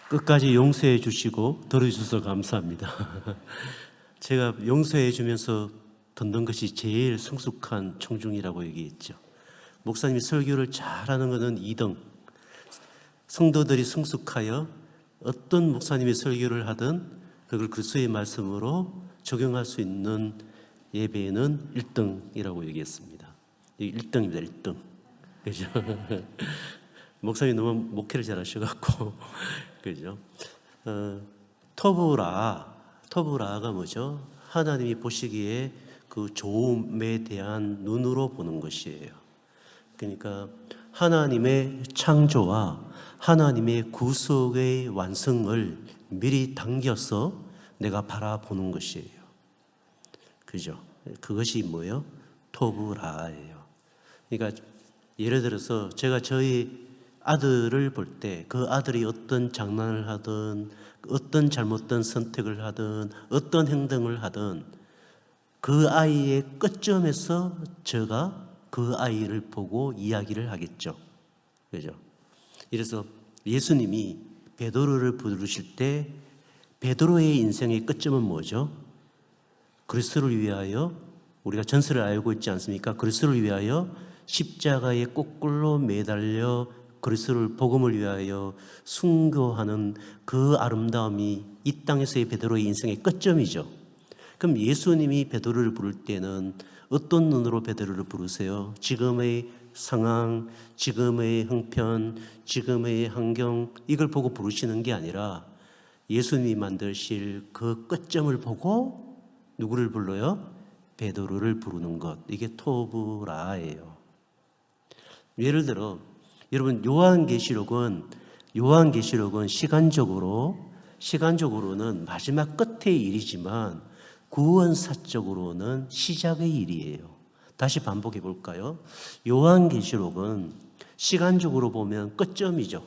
끝까지 용서해 주시고 들어주셔서 감사합니다. 제가 용서해 주면서 듣는 것이 제일 성숙한 청중이라고 얘기했죠. 목사님이 설교를 잘하는 것은 2등, 성도들이 성숙하여 어떤 목사님이 설교를 하든 그걸 그리스도의 말씀으로 적용할 수 있는 예배는 1등이라고 얘기했습니다. 1등입니다. 1등. 그죠? 목사님이 너무 목회를 잘하셔갖고 그죠? 토브라가 뭐죠? 하나님이 보시기에 그 좋음에 대한 눈으로 보는 것이에요. 그러니까 하나님의 창조와 하나님의 구속의 완성을 미리 당겨서 내가 바라보는 것이에요. 그죠? 그것이 뭐예요? 토브라예요. 그러니까 예를 들어서 제가 저희 아들을 볼 때 그 아들이 어떤 장난을 하든 어떤 잘못된 선택을 하든 어떤 행동을 하든 그 아이의 끝점에서 제가 그 아이를 보고 이야기를 하겠죠. 그죠? 그래서 예수님이 베드로를 부르실 때 베드로의 인생의 끝점은 뭐죠? 그리스도를 위하여, 우리가 전설을 알고 있지 않습니까? 그리스도를 위하여 십자가에 거꾸로 매달려 그리스도를 복음을 위하여 순교하는 그 아름다움이 이 땅에서의 베드로의 인생의 끝점이죠. 그럼 예수님이 베드로를 부를 때는 어떤 눈으로 베드로를 부르세요? 지금의 상황, 지금의 형편, 지금의 환경, 이걸 보고 부르시는 게 아니라 예수님이 만드실 그 끝점을 보고 누구를 불러요? 베드로를 부르는 것. 이게 토브라예요. 예를 들어 여러분 요한계시록은 시간적으로는 마지막 끝의 일이지만 구원사적으로는 시작의 일이에요. 다시 반복해 볼까요? 요한계시록은 시간적으로 보면 끝점이죠.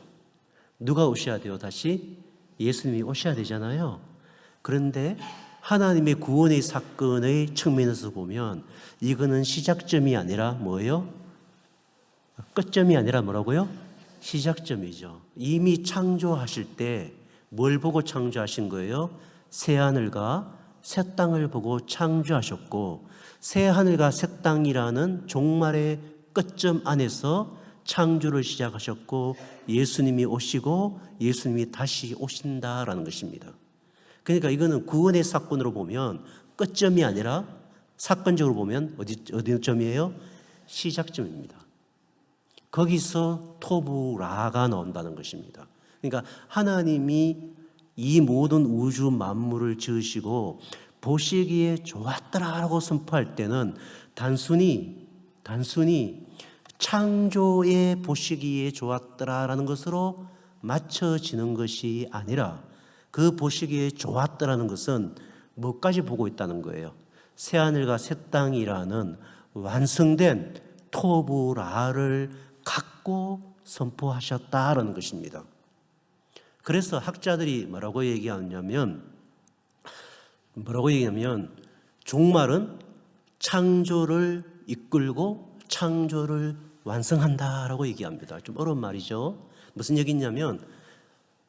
누가 오셔야 돼요? 다시 예수님이 오셔야 되잖아요. 그런데 하나님의 구원의 사건의 측면에서 보면 이거는 시작점이 아니라 뭐예요? 끝점이 아니라 뭐라고요? 시작점이죠. 이미 창조하실 때 뭘 보고 창조하신 거예요? 새하늘과 새 땅을 보고 창조하셨고, 새하늘과 새 땅이라는 종말의 끝점 안에서 창조를 시작하셨고, 예수님이 오시고 예수님이 다시 오신다라는 것입니다. 그러니까 이거는 구원의 사건으로 보면 끝점이 아니라 사건적으로 보면 어디 점이에요? 시작점입니다. 거기서 토브라가 나온다는 것입니다. 그러니까 하나님이 이 모든 우주 만물을 지으시고 보시기에 좋았더라라고 선포할 때는 단순히 창조에 보시기에 좋았더라라는 것으로 맞춰지는 것이 아니라 그 보시기에 좋았더라는 것은 뭐까지 보고 있다는 거예요? 새하늘과 새 땅이라는 완성된 토브라를 갖고 선포하셨다라는 것입니다. 그래서 학자들이 뭐라고 얘기하냐면 종말은 창조를 이끌고 창조를 완성한다라고 얘기합니다. 좀 어려운 말이죠. 무슨 얘기냐면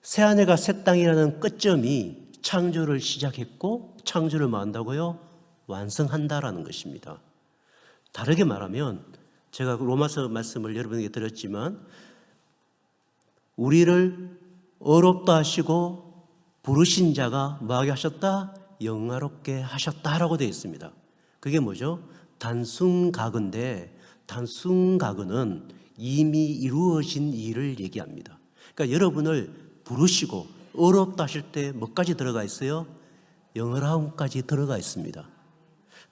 새하늘과 새 땅이라는 끝점이 창조를 시작했고 창조를 뭐 한다고요? 완성한다라는 것입니다. 다르게 말하면 제가 로마서 말씀을 여러분에게 드렸지만 우리를 어렵다 하시고 부르신 자가 뭐하게 하셨다? 영화롭게 하셨다라고 되어 있습니다. 그게 뭐죠? 단순가근데 단순가근은 이미 이루어진 일을 얘기합니다. 그러니까 여러분을 부르시고 어렵다 하실 때 뭐까지 들어가 있어요? 영화로움까지 들어가 있습니다.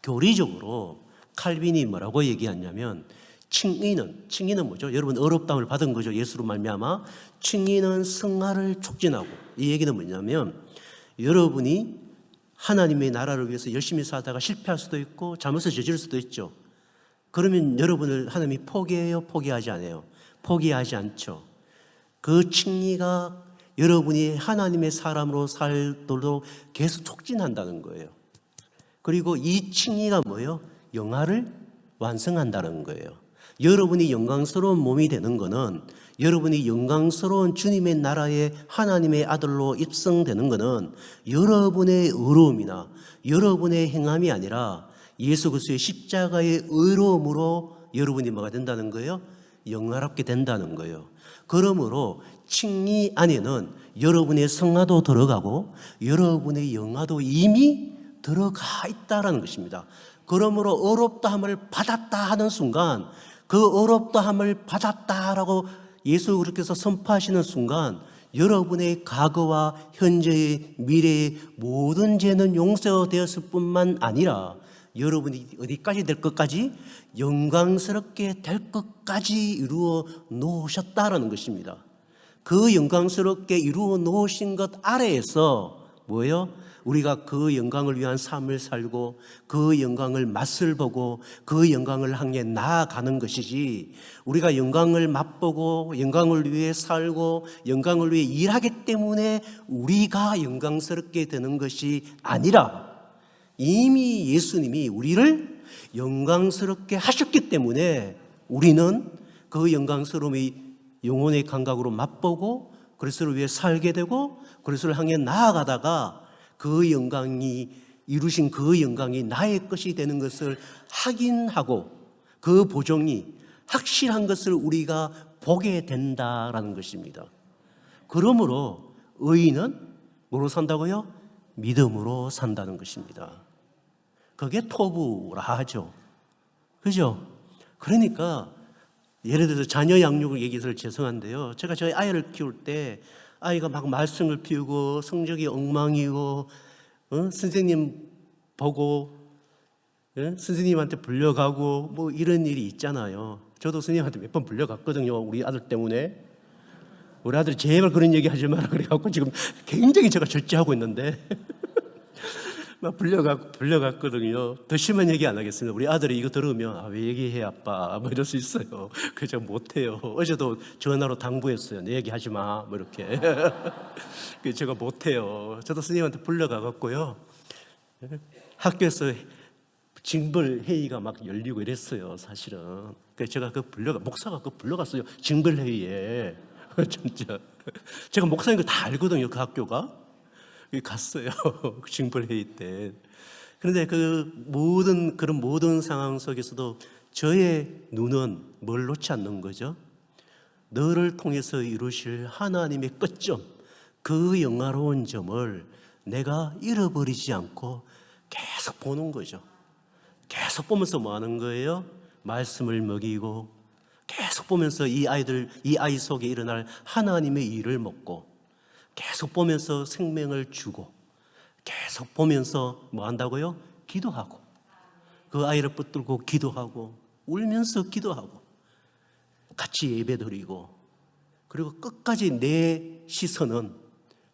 교리적으로 칼빈이 뭐라고 얘기하냐면 칭의는 뭐죠? 여러분 어렵다움을 받은 거죠. 예수로 말미암아 칭의는 승화를 촉진하고, 이 얘기는 뭐냐면 여러분이 하나님의 나라를 위해서 열심히 살다가 실패할 수도 있고 잘못을 저지를 수도 있죠. 그러면 여러분을 하나님이 포기해요? 포기하지 않아요? 포기하지 않죠. 그 칭의가 여러분이 하나님의 사람으로 살도록 계속 촉진한다는 거예요. 그리고 이 칭의가 뭐예요? 영화를 완성한다는 거예요. 여러분이 영광스러운 몸이 되는 것은, 여러분이 영광스러운 주님의 나라의 하나님의 아들로 입성되는 것은 여러분의 의로움이나 여러분의 행함이 아니라 예수 그리스도의 십자가의 의로움으로 여러분이 뭐가 된다는 거예요? 영화롭게 된다는 거예요. 그러므로 칭의 안에는 여러분의 성화도 들어가고 여러분의 영화도 이미 들어가 있다라는 것입니다. 그러므로 어렵다함을 받았다 하는 순간, 그 어렵다함을 받았다라고 예수 그리스도께서 선포하시는 순간 여러분의 과거와 현재의 미래의 모든 죄는 용서되었을 뿐만 아니라 여러분이 어디까지 될 것까지? 영광스럽게 될 것까지 이루어 놓으셨다라는 것입니다. 그 영광스럽게 이루어 놓으신 것 아래에서 뭐예요? 우리가 그 영광을 위한 삶을 살고 그 영광을 맛을 보고 그 영광을 향해 나아가는 것이지, 우리가 영광을 맛보고 영광을 위해 살고 영광을 위해 일하기 때문에 우리가 영광스럽게 되는 것이 아니라 이미 예수님이 우리를 영광스럽게 하셨기 때문에 우리는 그 영광스러움이 영혼의 감각으로 맛보고 그리스도를 위해 살게 되고 그리스도를 향해 나아가다가 그 영광이 이루신 그 영광이 나의 것이 되는 것을 확인하고 그 보정이 확실한 것을 우리가 보게 된다라는 것입니다. 그러므로 의인은 뭐로 산다고요? 믿음으로 산다는 것입니다. 그게 토부라 하죠. 그죠? 그러니까 예를 들어서 자녀 양육을 얘기해서 죄송한데요, 제가 저희 아이를 키울 때 아이가 막 말썽을 피우고 성적이 엉망이고 선생님 보고 선생님한테 불려가고 뭐 이런 일이 있잖아요. 저도 선생님한테 몇 번 불려갔거든요. 우리 아들 때문에. 우리 아들이 제발 그런 얘기 하지 마라 그래갖고 지금 굉장히 제가 절제하고 있는데 막 불려갔거든요. 더 심한 얘기 안 하겠습니다. 우리 아들이 이거 들으면 왜 얘기해 아빠 뭐 이럴 수 있어요. 그래서 제가 못해요. 어제도 전화로 당부했어요. 내 얘기 하지 마 뭐 이렇게. 그래서 제가 못해요. 저도 선생님한테 불려가갖고요, 학교에서 징벌 회의가 막 열리고 이랬어요 사실은. 그래서 제가 목사가 불러갔어요 징벌 회의에. 진짜 제가 목사인 거 다 알거든요. 그 학교가 갔어요. 징벌회의 때. 그런데 그런 모든 상황 속에서도 저의 눈은 뭘 놓지 않는 거죠? 너를 통해서 이루실 하나님의 끝점, 그 영화로운 점을 내가 잃어버리지 않고 계속 보는 거죠. 계속 보면서 뭐 하는 거예요? 말씀을 먹이고 계속 보면서 이 아이 속에 일어날 하나님의 일을 먹고 계속 보면서 생명을 주고 계속 보면서 뭐 한다고요? 기도하고 그 아이를 붙들고 기도하고 울면서 기도하고 같이 예배드리고, 그리고 끝까지 내 시선은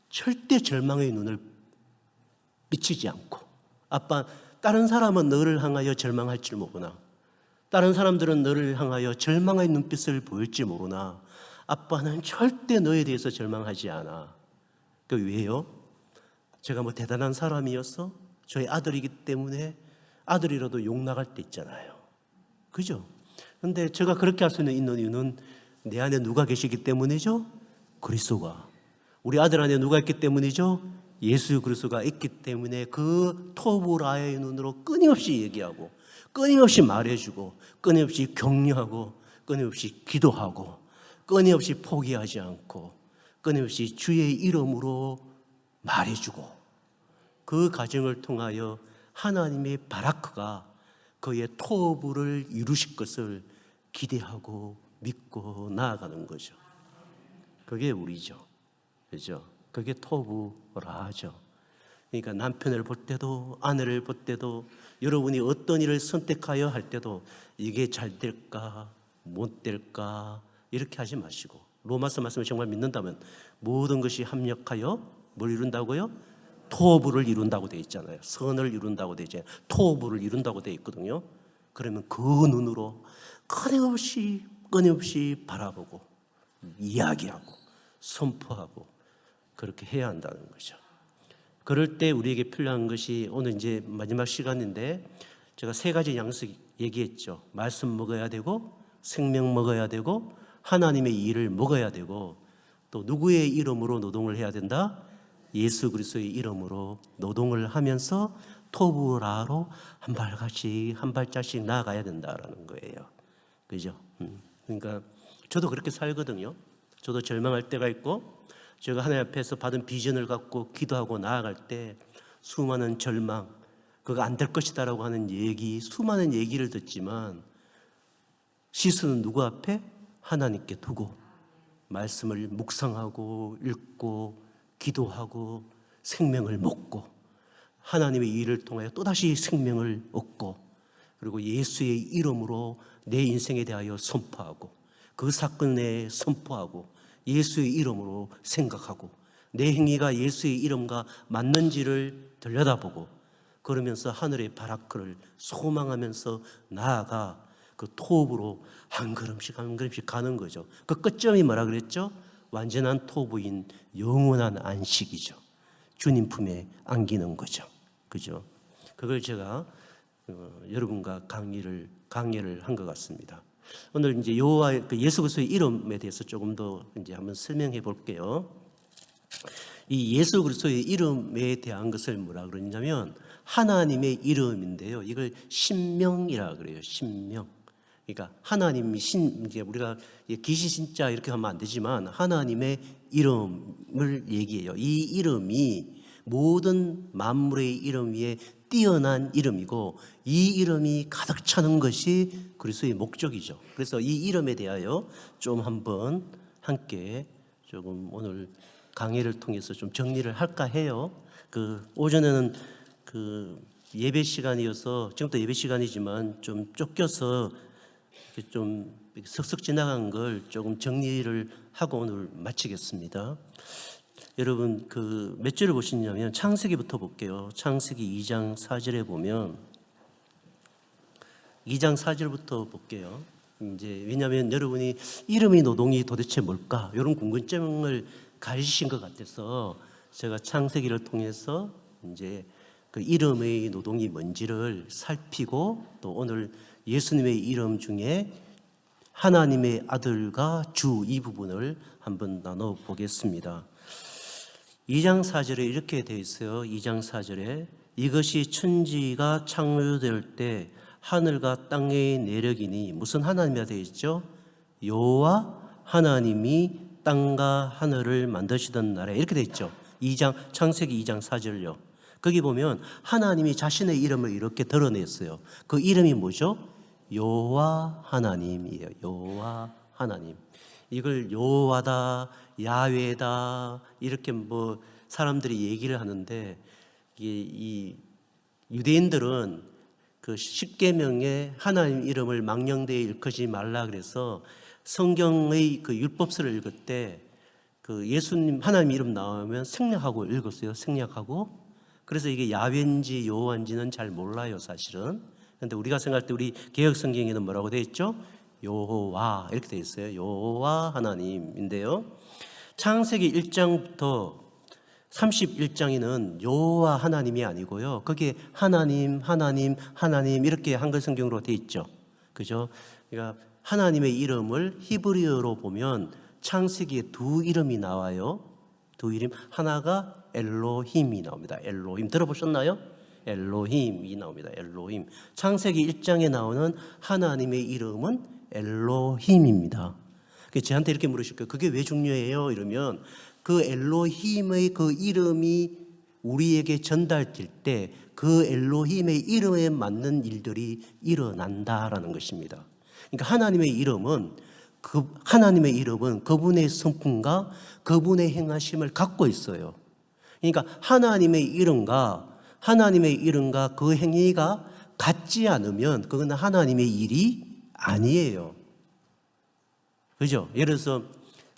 절대 절망의 눈을 비치지 않고, 아빠 다른 사람은 너를 향하여 절망할 줄 모르나, 다른 사람들은 너를 향하여 절망의 눈빛을 보일지 모르나 아빠는 절대 너에 대해서 절망하지 않아. 그 왜요? 제가 뭐 대단한 사람이어서 저희 아들이기 때문에 아들이라도 욕 나갈 때 있잖아요. 그죠? 근데 제가 그렇게 할 수 있는 이유는 내 안에 누가 계시기 때문이죠? 그리스도가. 우리 아들 안에 누가 있기 때문이죠? 예수 그리스도가 있기 때문에 그 토부라의 눈으로 끊임없이 얘기하고 끊임없이 말해주고 끊임없이 격려하고 끊임없이 기도하고 끊임없이 포기하지 않고 끊임없이 주의 이름으로 말해주고, 그 과정을 통하여 하나님의 바라크가 그의 토부를 이루실 것을 기대하고 믿고 나아가는 거죠. 그게 우리죠. 그죠? 그게 토부라 하죠. 그러니까 남편을 볼 때도 아내를 볼 때도 여러분이 어떤 일을 선택하여 할 때도 이게 잘 될까 못 될까 이렇게 하지 마시고, 로마서 말씀을 정말 믿는다면 모든 것이 합력하여 뭘 이룬다고요? 토부를 이룬다고 되어 있잖아요. 선을 이룬다고 되어 있잖아요. 토부를 이룬다고 되어 있거든요. 그러면 그 눈으로 끊임없이 바라보고 이야기하고 선포하고 그렇게 해야 한다는 거죠. 그럴 때 우리에게 필요한 것이, 오늘 이제 마지막 시간인데 제가 3가지 양식 얘기했죠. 말씀 먹어야 되고 생명 먹어야 되고 하나님의 일을 먹어야 되고 또 누구의 이름으로 노동을 해야 된다? 예수 그리스도의 이름으로 노동을 하면서 토브라로 한 발짝씩 나아가야 된다라는 거예요. 그죠? 그러니까 저도 그렇게 살거든요. 저도 절망할 때가 있고 제가 하나님 앞에서 받은 비전을 갖고 기도하고 나아갈 때 수많은 절망, 그거 안 될 것이다라고 하는 얘기, 수많은 얘기를 듣지만 시선은 누구 앞에? 하나님께 두고 말씀을 묵상하고 읽고 기도하고 생명을 먹고 하나님의 일을 통하여 또다시 생명을 얻고 그리고 예수의 이름으로 내 인생에 대하여 선포하고 그 사건에 선포하고 예수의 이름으로 생각하고 내 행위가 예수의 이름과 맞는지를 들여다보고 그러면서 하늘의 바라크를 소망하면서 나아가 그 토브로 한 걸음씩 한 걸음씩 가는 거죠. 그 끝점이 뭐라 그랬죠? 완전한 토브인 영원한 안식이죠. 주님 품에 안기는 거죠. 그죠? 그걸 제가 여러분과 강의를 한 것 같습니다. 오늘 이제 여호와 예수 그리스도의 이름에 대해서 조금 더 이제 한번 설명해 볼게요. 이 예수 그리스도의 이름에 대한 것을 뭐라 그러냐면 하나님의 이름인데요. 이걸 신명이라 그래요. 신명. 그러니까 하나님이 이제 우리가 기시신자 이렇게 하면 안 되지만 하나님의 이름을 얘기해요. 이 이름이 모든 만물의 이름 위에 뛰어난 이름이고 이 이름이 가득 차는 것이 그리스도의 목적이죠. 그래서 이 이름에 대하여 좀 한번 함께 조금 오늘 강의를 통해서 좀 정리를 할까 해요. 오전에는 예배 시간이어서 지금도 예배 시간이지만 좀 쫓겨서 좀 슥슥 지나간 걸 조금 정리를 하고 오늘 마치겠습니다. 여러분 몇 절을 보시냐면 창세기부터 볼게요. 창세기 2장 4절에 보면 2장 4절부터 볼게요. 이제 왜냐하면 여러분이 이름의 노동이 도대체 뭘까 이런 궁금증을 가지신 것 같아서 제가 창세기를 통해서 이제 그 이름의 노동이 뭔지를 살피고 또 오늘 예수님의 이름 중에 하나님의 아들과 주 이 부분을 한번 나눠 보겠습니다. 2장 4절에 이렇게 되어 있어요. 2장 4절에 이것이 천지가 창조될 때 하늘과 땅의 내력이니 무슨 하나님이라 되어 있죠? 여호와 하나님이 땅과 하늘을 만드시던 날에 이렇게 되어 있죠. 창세기 2장 4절요. 거기 보면 하나님이 자신의 이름을 이렇게 드러냈어요. 그 이름이 뭐죠? 여호와 하나님이에요. 여호와 하나님. 이걸 여호와다, 야훼다 이렇게 뭐 사람들이 얘기를 하는데 이 유대인들은 그 십계명에 하나님 이름을 망령되이 일컫지 말라 그래서 성경의 그 율법서를 읽을 때 그 예수님 하나님 이름 나오면 생략하고 읽었어요. 생략하고. 그래서 이게 야훼인지 여호와인지는 잘 몰라요, 사실은. 그런데 우리가 생각할 때 우리 개역 성경에는 뭐라고 되어 있죠? 여호와 이렇게 되어 있어요. 여호와 하나님인데요. 창세기 1장부터 31장에는 여호와 하나님이 아니고요. 거기에 하나님 이렇게 한글 성경으로 되어 있죠. 그죠? 그러니까 하나님의 이름을 히브리어로 보면 창세기에 두 이름이 나와요. 두 이름. 하나가 엘로힘이 나옵니다. 엘로힘 들어보셨나요? 엘로힘이 나옵니다. 엘로힘. 창세기 1장에 나오는 하나님의 이름은 엘로힘입니다. 저한테 이렇게 물으실 거예요. 그게 왜 중요해요? 이러면 그 엘로힘의 그 이름이 우리에게 전달될 때 그 엘로힘의 이름에 맞는 일들이 일어난다라는 것입니다. 그러니까 하나님의 이름은 그분의 성품과 그분의 행하심을 갖고 있어요. 그러니까 하나님의 이름과 그 행위가 같지 않으면 그건 하나님의 일이 아니에요. 그죠? 예를 들어서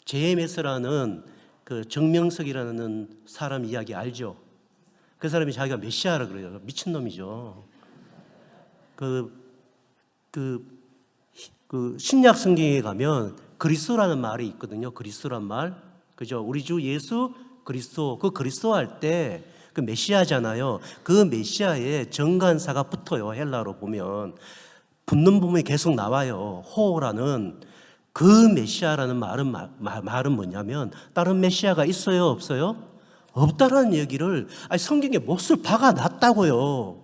JMS라는 그 정명석이라는 사람 이야기 알죠? 그 사람이 자기가 메시아라 그래요. 미친놈이죠. 신약 성경에 가면 그리스도라는 말이 있거든요. 그리스도란 말. 그죠? 우리 주 예수 그리스도. 그 그리스도 할 때 그 메시아잖아요. 그 메시아에 정관사가 붙어요. 헬라로 보면. 붙는 부분이 계속 나와요. 호라는 그 메시아라는 말은 뭐냐면 다른 메시아가 있어요, 없어요? 없다라는 얘기를 성경에 못을 박아놨다고요.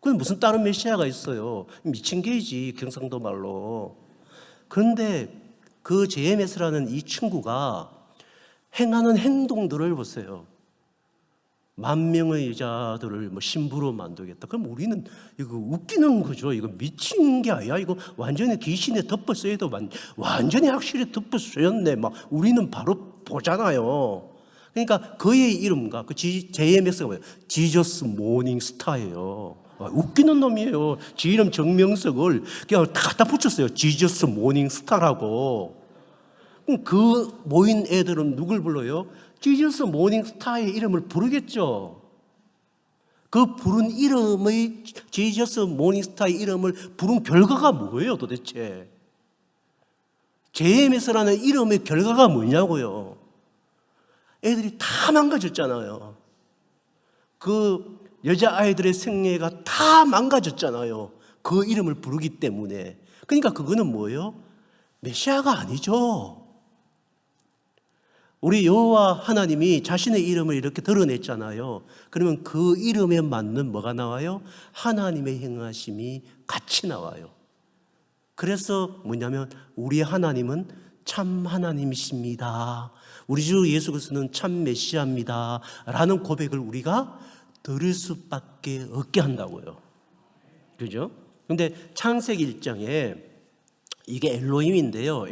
그건 무슨 다른 메시아가 있어요? 미친 개이지, 경상도 말로. 그런데 그 JMS라는 이 친구가 행하는 행동들을 보세요. 10,000명의 여자들을 신부로 만들겠다. 그럼 우리는 이거 웃기는 거죠. 이거 미친 게 아니야. 이거 완전히 귀신에 덮어쓰여도 완전히 확실히 덮어쓰였네. 우리는 바로 보잖아요. 그러니까 그의 이름과 그 JMS가 뭐예요? 지저스 모닝 스타예요. 웃기는 놈이에요. 지 이름 정명석을 그냥 다 갖다 붙였어요. 지저스 모닝 스타라고. 그럼 그 모인 애들은 누굴 불러요? 지저스 모닝 스타의 이름을 부르겠죠. 그 부른 이름의 지저스 모닝 스타의 이름을 부른 결과가 뭐예요 도대체? JMS라는 이름의 결과가 뭐냐고요. 애들이 다 망가졌잖아요. 그 여자아이들의 생애가 다 망가졌잖아요. 그 이름을 부르기 때문에. 그러니까 그거는 뭐예요? 메시아가 아니죠. 우리 여호와 하나님이 자신의 이름을 이렇게 드러냈잖아요. 그러면 그 이름에 맞는 뭐가 나와요? 하나님의 행하심이 같이 나와요. 그래서 뭐냐면 우리 하나님은 참 하나님이십니다. 우리 주 예수 그리스도는 참 메시아입니다. 라는 고백을 우리가 들을 수밖에 없게 한다고요. 그죠? 근데 창세기 1장에 이게 엘로힘인데요.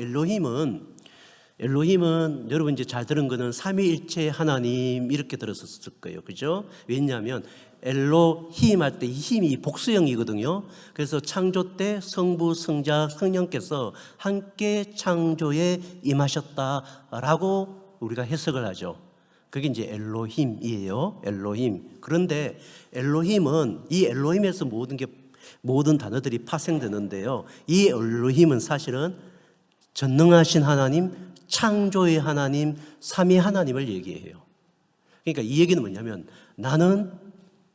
엘로힘은 여러분 이제 잘 들은 거는 삼위일체 하나님 이렇게 들었을 거예요. 그죠? 왜냐하면 엘로힘 할 때 이 힘이 복수형이거든요. 그래서 창조 때 성부, 성자, 성령께서 함께 창조에 임하셨다라고 우리가 해석을 하죠. 그게 이제 엘로힘이에요. 엘로힘. 그런데 엘로힘은 이 엘로힘에서 모든 단어들이 파생되는데요. 이 엘로힘은 사실은 전능하신 하나님, 창조의 하나님, 삼위 하나님을 얘기해요. 그러니까 이 얘기는 뭐냐면 나는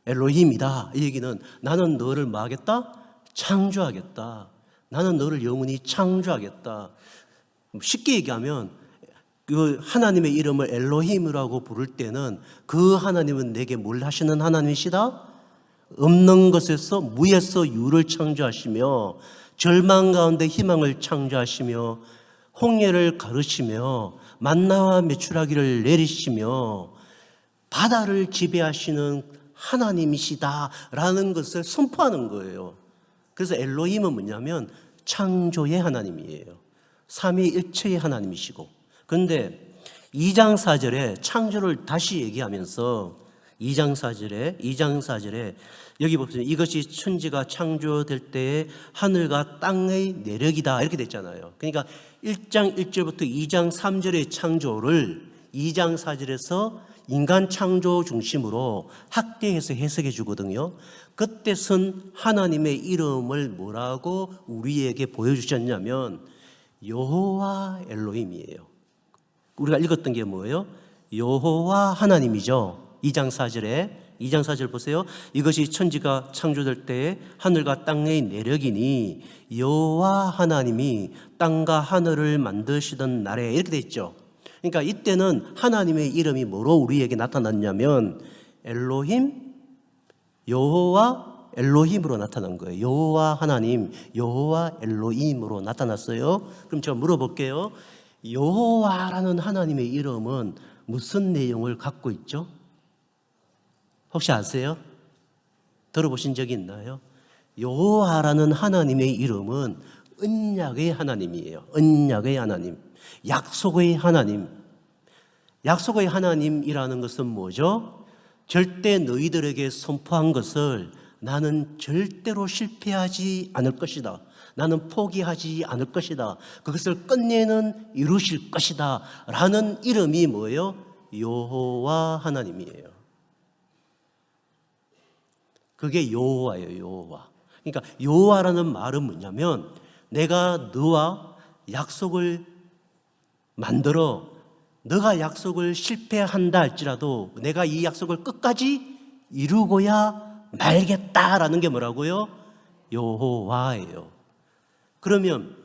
엘로힘이다. 이 얘기는 나는 너를 뭐 하겠다? 창조하겠다. 나는 너를 영원히 창조하겠다. 쉽게 얘기하면 그 하나님의 이름을 엘로힘이라고 부를 때는 그 하나님은 내게 뭘 하시는 하나님이시다? 없는 것에서 무에서 유를 창조하시며 절망 가운데 희망을 창조하시며 홍해를 가르시며 만나와 메추라기를 내리시며 바다를 지배하시는 하나님이시다라는 것을 선포하는 거예요. 그래서 엘로힘은 뭐냐면 창조의 하나님이에요. 삼위일체의 하나님이시고. 그런데 2장 4절에 창조를 다시 얘기하면서 2장 4절에 여기 보세요. 이것이 천지가 창조될 때의 하늘과 땅의 내력이다 이렇게 됐잖아요. 그러니까 1장 1절부터 2장 3절의 창조를 2장 4절에서 인간 창조 중심으로 확대해서 해석해 주거든요. 그때 쓴 하나님의 이름을 뭐라고 우리에게 보여주셨냐면 여호와 엘로힘이에요. 우리가 읽었던 게 뭐예요? 여호와 하나님이죠. 2장 4절 보세요. 이것이 천지가 창조될 때에 하늘과 땅의 내력이니 여호와 하나님이 땅과 하늘을 만드시던 날에 이렇게 돼 있죠. 그러니까 이때는 하나님의 이름이 뭐로 우리에게 나타났냐면 엘로힘, 여호와 엘로힘으로 나타난 거예요. 여호와 하나님, 여호와 엘로힘으로 나타났어요. 그럼 제가 물어볼게요. 여호와라는 하나님의 이름은 무슨 내용을 갖고 있죠? 혹시 아세요? 들어보신 적이 있나요? 여호와라는 하나님의 이름은 언약의 하나님이에요. 언약의 하나님, 약속의 하나님. 약속의 하나님이라는 것은 뭐죠? 절대 너희들에게 선포한 것을 나는 절대로 실패하지 않을 것이다. 나는 포기하지 않을 것이다. 그것을 끝내는 이루실 것이다. 라는 이름이 뭐예요? 여호와 하나님이에요. 그게 여호와예요. 여호와. 그러니까 여호와라는 말은 뭐냐면 내가 너와 약속을 만들어 너가 약속을 실패한다 할지라도 내가 이 약속을 끝까지 이루고야 말겠다라는 게 뭐라고요? 여호와예요. 그러면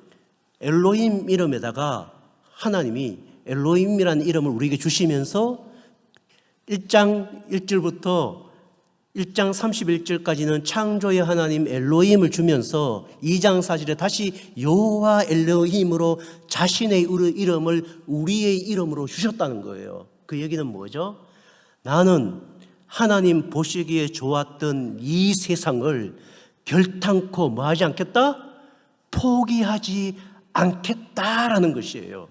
엘로힘 이름에다가 하나님이 엘로힘이라는 이름을 우리에게 주시면서 1장 1절부터 1장 31절까지는 창조의 하나님 엘로힘을 주면서 2장 4절에 다시 여호와 엘로힘으로 자신의 이름을 우리의 이름으로 주셨다는 거예요. 그 얘기는 뭐죠? 나는 하나님 보시기에 좋았던 이 세상을 결탄코 뭐하지 않겠다? 포기하지 않겠다라는 것이에요.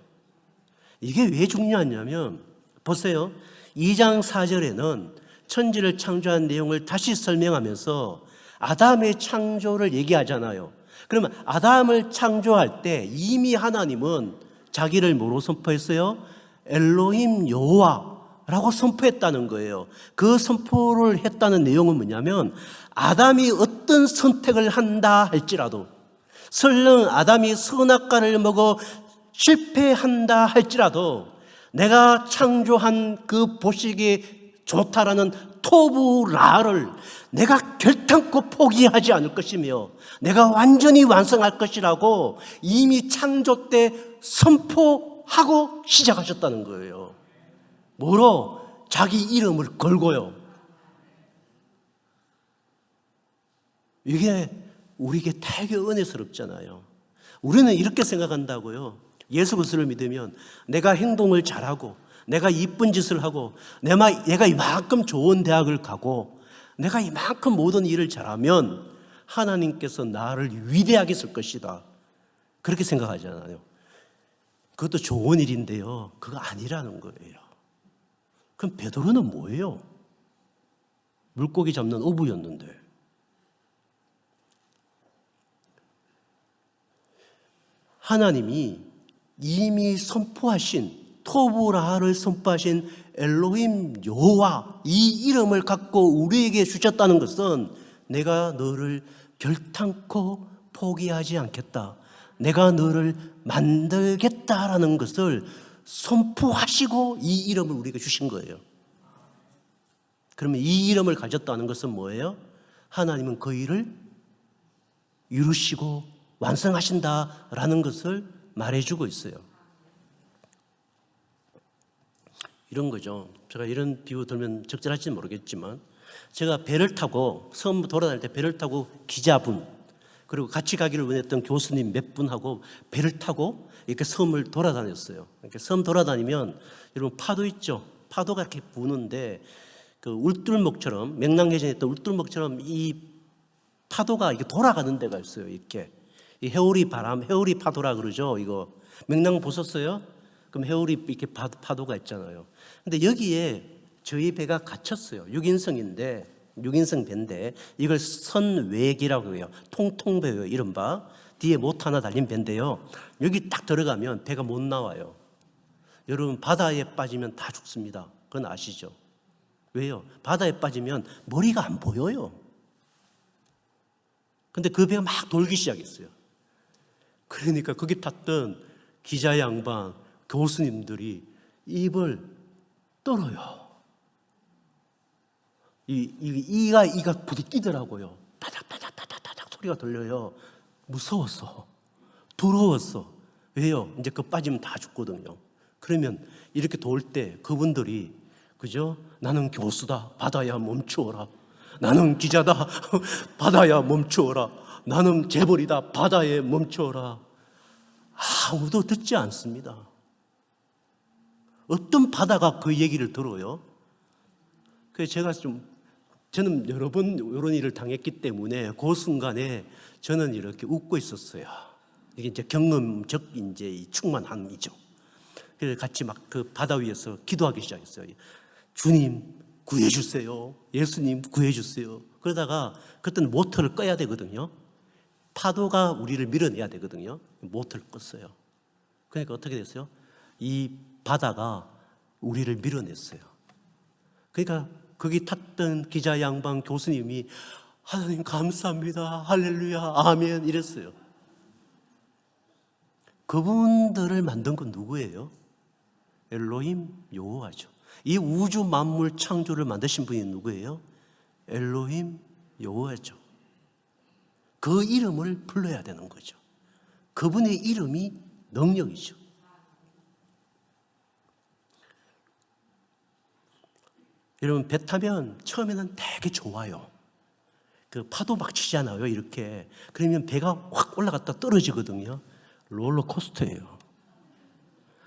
이게 왜 중요하냐면 보세요. 2장 4절에는 천지를 창조한 내용을 다시 설명하면서 아담의 창조를 얘기하잖아요. 그러면 아담을 창조할 때 이미 하나님은 자기를 뭐로 선포했어요? 엘로힘 여호와라고 선포했다는 거예요. 그 선포를 했다는 내용은 뭐냐면 아담이 어떤 선택을 한다 할지라도, 설령 아담이 선악과를 먹어 실패한다 할지라도 내가 창조한 그 보시기에 좋다라는 토부라를 내가 결탄코 포기하지 않을 것이며 내가 완전히 완성할 것이라고 이미 창조 때 선포하고 시작하셨다는 거예요. 뭐로? 자기 이름을 걸고요. 이게 우리에게 되게 은혜스럽잖아요. 우리는 이렇게 생각한다고요. 예수 그리스도를 믿으면 내가 행동을 잘하고 내가 이쁜 짓을 하고 내가 이만큼 좋은 대학을 가고 내가 이만큼 모든 일을 잘하면 하나님께서 나를 위대하게 쓸 것이다. 그렇게 생각하잖아요. 그것도 좋은 일인데요. 그거 아니라는 거예요. 그럼 베드로는 뭐예요? 물고기 잡는 어부였는데. 하나님이 이미 선포하신 토브라를 선포하신 엘로힘 여호와 이 이름을 갖고 우리에게 주셨다는 것은 내가 너를 결탄코 포기하지 않겠다. 내가 너를 만들겠다라는 것을 선포하시고 이 이름을 우리에게 주신 거예요. 그러면 이 이름을 가졌다는 것은 뭐예요? 하나님은 그 일을 이루시고 완성하신다라는 것을 말해주고 있어요. 이런 거죠. 제가 이런 비유 들면 적절할지는 모르겠지만 제가 배를 타고 섬 돌아다닐 때 배를 타고 기자분 그리고 같이 가기를 원했던 교수님 몇 분하고 배를 타고 이렇게 섬을 돌아다녔어요. 이렇게 섬 돌아다니면 여러분 파도 있죠. 파도가 이렇게 부는데 그 울tur목처럼 명랑해전에 있던 울tur목처럼 이 파도가 이렇게 돌아가는 데가 있어요. 이렇게 이 해오리 바람, 해오리 파도라 그러죠. 이거 명랑 보셨어요? 그럼 해오리 이렇게 파도가 있잖아요. 근데 여기에 저희 배가 갇혔어요. 6인승 배인데 이걸 선외기라고 해요. 통통배예요. 이른바 뒤에 모터 하나 달린 배인데요. 여기 딱 들어가면 배가 못 나와요. 여러분 바다에 빠지면 다 죽습니다. 그건 아시죠? 왜요? 바다에 빠지면 머리가 안 보여요. 근데 그 배가 막 돌기 시작했어요. 그러니까 거기 탔던 기자 양반, 교수님들이 입을 떨어요. 이가 부딪히더라고요. 타닥타닥타닥타닥 소리가 들려요. 무서웠어. 두려웠어. 왜요? 이제 그 빠지면 다 죽거든요. 그러면 이렇게 도울 때 그분들이 그죠? 나는 교수다. 바다야 멈추어라. 나는 기자다. 바다야 멈추어라. 나는 재벌이다. 바다에 멈추어라. 아무도 듣지 않습니다. 어떤 바다가 그 얘기를 들어요? 그래서 저는 여러 번 이런 일을 당했기 때문에 그 순간에 저는 이렇게 웃고 있었어요. 이게 이제 경험적 이제 충만함이죠. 그래서 같이 막 그 바다 위에서 기도하기 시작했어요. 주님 구해주세요. 예수님 구해주세요. 그러다가 그때는 모터를 꺼야 되거든요. 파도가 우리를 밀어내야 되거든요. 모터를 껐어요. 그러니까 어떻게 됐어요? 이 바다가 우리를 밀어냈어요. 그러니까 거기 탔던 기자 양반 교수님이 하나님 감사합니다. 할렐루야. 아멘. 이랬어요. 그분들을 만든 건 누구예요? 엘로힘 여호와죠. 이 우주 만물 창조를 만드신 분이 누구예요? 엘로힘 여호와죠. 그 이름을 불러야 되는 거죠. 그분의 이름이 능력이죠. 여러분, 배 타면 처음에는 되게 좋아요. 그 파도 막 치잖아요, 이렇게. 그러면 배가 확 올라갔다 떨어지거든요. 롤러코스터예요.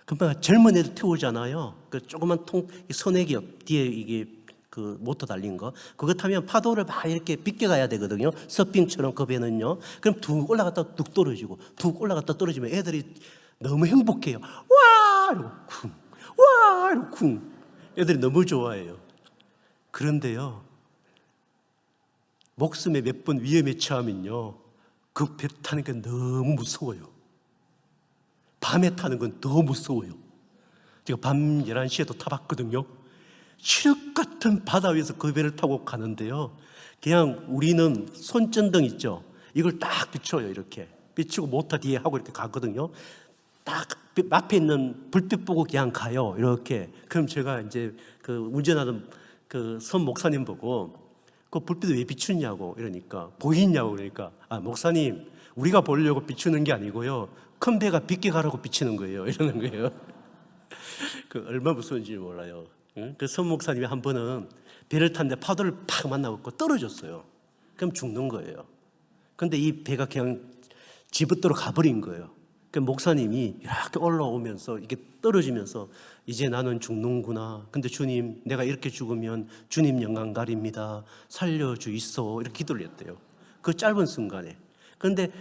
금방 젊은 애들 태우잖아요. 그 조그만 선액이 뒤에 이게 그 모터 달린 거. 그거 타면 파도를 막 이렇게 비껴가야 되거든요. 서핑처럼 그 배는요. 그럼 툭 올라갔다 뚝 떨어지고, 툭 올라갔다 떨어지면 애들이 너무 행복해요. 와! 이러고 쿵. 와! 이러고 쿵. 애들이 너무 좋아해요. 그런데요, 목숨에 몇 번 위험에 처하면요, 그 배 타는 게 너무 무서워요. 밤에 타는 건 더 무서워요. 제가 밤 11시에도 타봤거든요. 칠흑 같은 바다 위에서 그 배를 타고 가는데요, 그냥 우리는 손전등 있죠, 이걸 딱 비춰요. 이렇게 비추고 모터 뒤에 하고 이렇게 가거든요. 딱 앞에 있는 불빛 보고 그냥 가요, 이렇게. 그럼 제가 이제 그 운전하던 그 선 목사님 보고, 그 불빛을 왜 비추냐고 이러니까, 보이냐고 그러니까, 아, 목사님, 우리가 보려고 비추는 게 아니고요, 큰 배가 비껴 가라고 비치는 거예요, 이러는 거예요. 그 얼마나 무서운지 몰라요. 그 선 목사님이 한 번은 배를 탔는데 파도를 팍 만나고 떨어졌어요. 그럼 죽는 거예요. 근데 이 배가 그냥 집으로 가버린 거예요. 그 목사님이 이렇게 올라오면서 이게 떨어지면서, 이제 나는 죽는구나. 근데 주님, 내가 이렇게 죽으면 주님 영광 가립니다. 살려주이소. 이렇게 기도를 했대요. 그 짧은 순간에. 그런데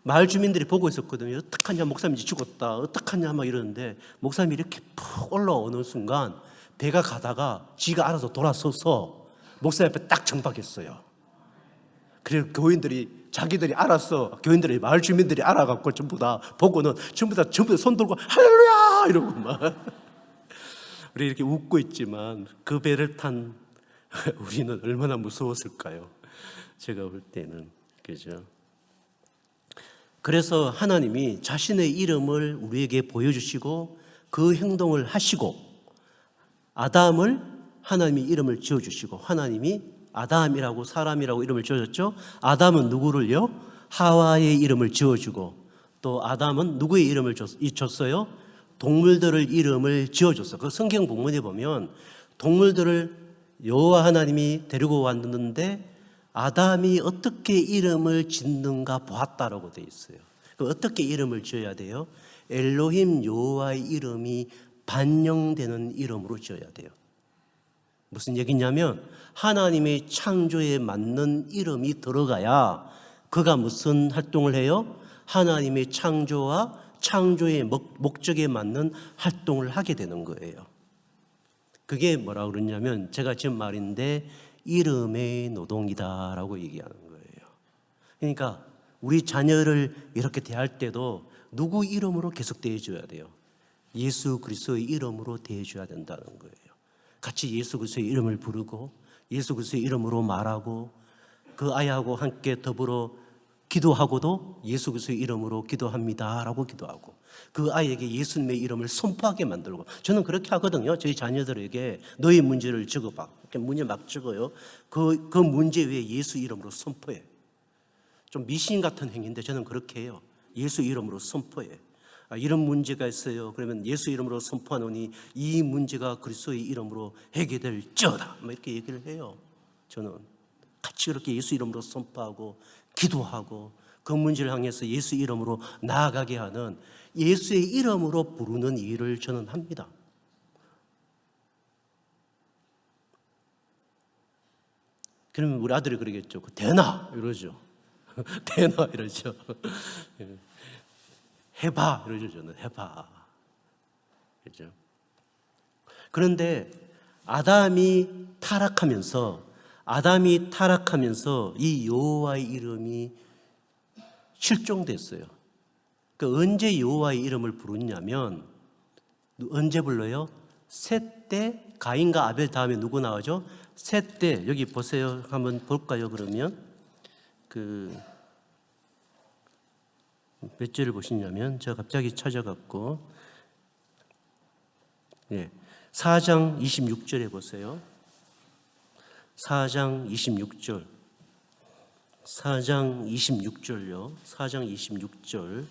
마을 주민들이 보고 있었거든요. 어떡하냐, 목사님이 죽었다. 어떡하냐 막 이러는데, 목사님이 이렇게 푹 올라오는 순간 배가 가다가 지가 알아서 돌아서서 목사님 앞에 딱 정박했어요. 그래서 교인들이, 자기들이 알았어. 교인들이, 마을 주민들이 알아갖고 전부 다 보고는 전부 다 손 들고 할렐루야 이러고 막. 우리 이렇게 웃고 있지만 그 배를 탄 우리는 얼마나 무서웠을까요? 제가 볼 때는. 그죠? 그래서 하나님이 자신의 이름을 우리에게 보여주시고 그 행동을 하시고, 아담을 하나님이 이름을 지어주시고, 하나님이 아담이라고 사람이라고 이름을 지어줬죠. 아담은 누구를요? 하와의 이름을 지어주고, 또 아담은 누구의 이름을 줬어요? 동물들을 이름을 지어줬어요. 그 성경 본문에 보면 동물들을 여호와 하나님이 데리고 왔는데 아담이 어떻게 이름을 짓는가 보았다라고 되어 있어요. 어떻게 이름을 지어야 돼요? 엘로힘 여호와의 이름이 반영되는 이름으로 지어야 돼요. 무슨 얘기냐면 하나님의 창조에 맞는 이름이 들어가야 그가 무슨 활동을 해요? 하나님의 창조와 창조의 목적에 맞는 활동을 하게 되는 거예요. 그게 뭐라고 그러냐면, 제가 지금 말인데 이름의 노동이다라고 얘기하는 거예요. 그러니까 우리 자녀를 이렇게 대할 때도 누구 이름으로 계속 대해줘야 돼요? 예수 그리스도의 이름으로 대해줘야 된다는 거예요. 같이 예수 그리스도의 이름을 부르고 예수 그리스도의 이름으로 말하고, 그 아이하고 함께 더불어 기도하고도 예수 그리스도의 이름으로 기도합니다라고 기도하고, 그 아이에게 예수님의 이름을 선포하게 만들고. 저는 그렇게 하거든요. 저희 자녀들에게 너희 문제를 적어봐. 이렇게 문제 막 적어요. 그 문제 위에 예수 이름으로 선포해. 좀 미신 같은 행위인데 저는 그렇게 해요. 예수 이름으로 선포해. 아, 이런 문제가 있어요. 그러면 예수 이름으로 선포하노니 이 문제가 그리스도의 이름으로 해결될지어다. 뭐 이렇게 얘기를 해요. 저는 같이 그렇게 예수 이름으로 선포하고 기도하고 그 문제를 향해서 예수 이름으로 나아가게 하는, 예수의 이름으로 부르는 일을 저는 합니다. 그러면 우리 아들이 그러겠죠. 되나? 이러죠. 되나? 이러죠. 해봐. 이러죠. 저는 해봐. 그죠? 그런데 아담이 타락하면서 이 여호와의 이름이 실종됐어요. 언제 여호와의 이름을 부르냐면, 언제 불러요? 셋 때. 가인과 아벨 다음에 누구 나오죠? 셋 때. 여기 보세요. 한번 볼까요? 그러면 몇 절을 보시냐면, 제가 갑자기 찾아갖고 4장 26절에 보세요. 4장 26절. 4장 26절요. 4장 26절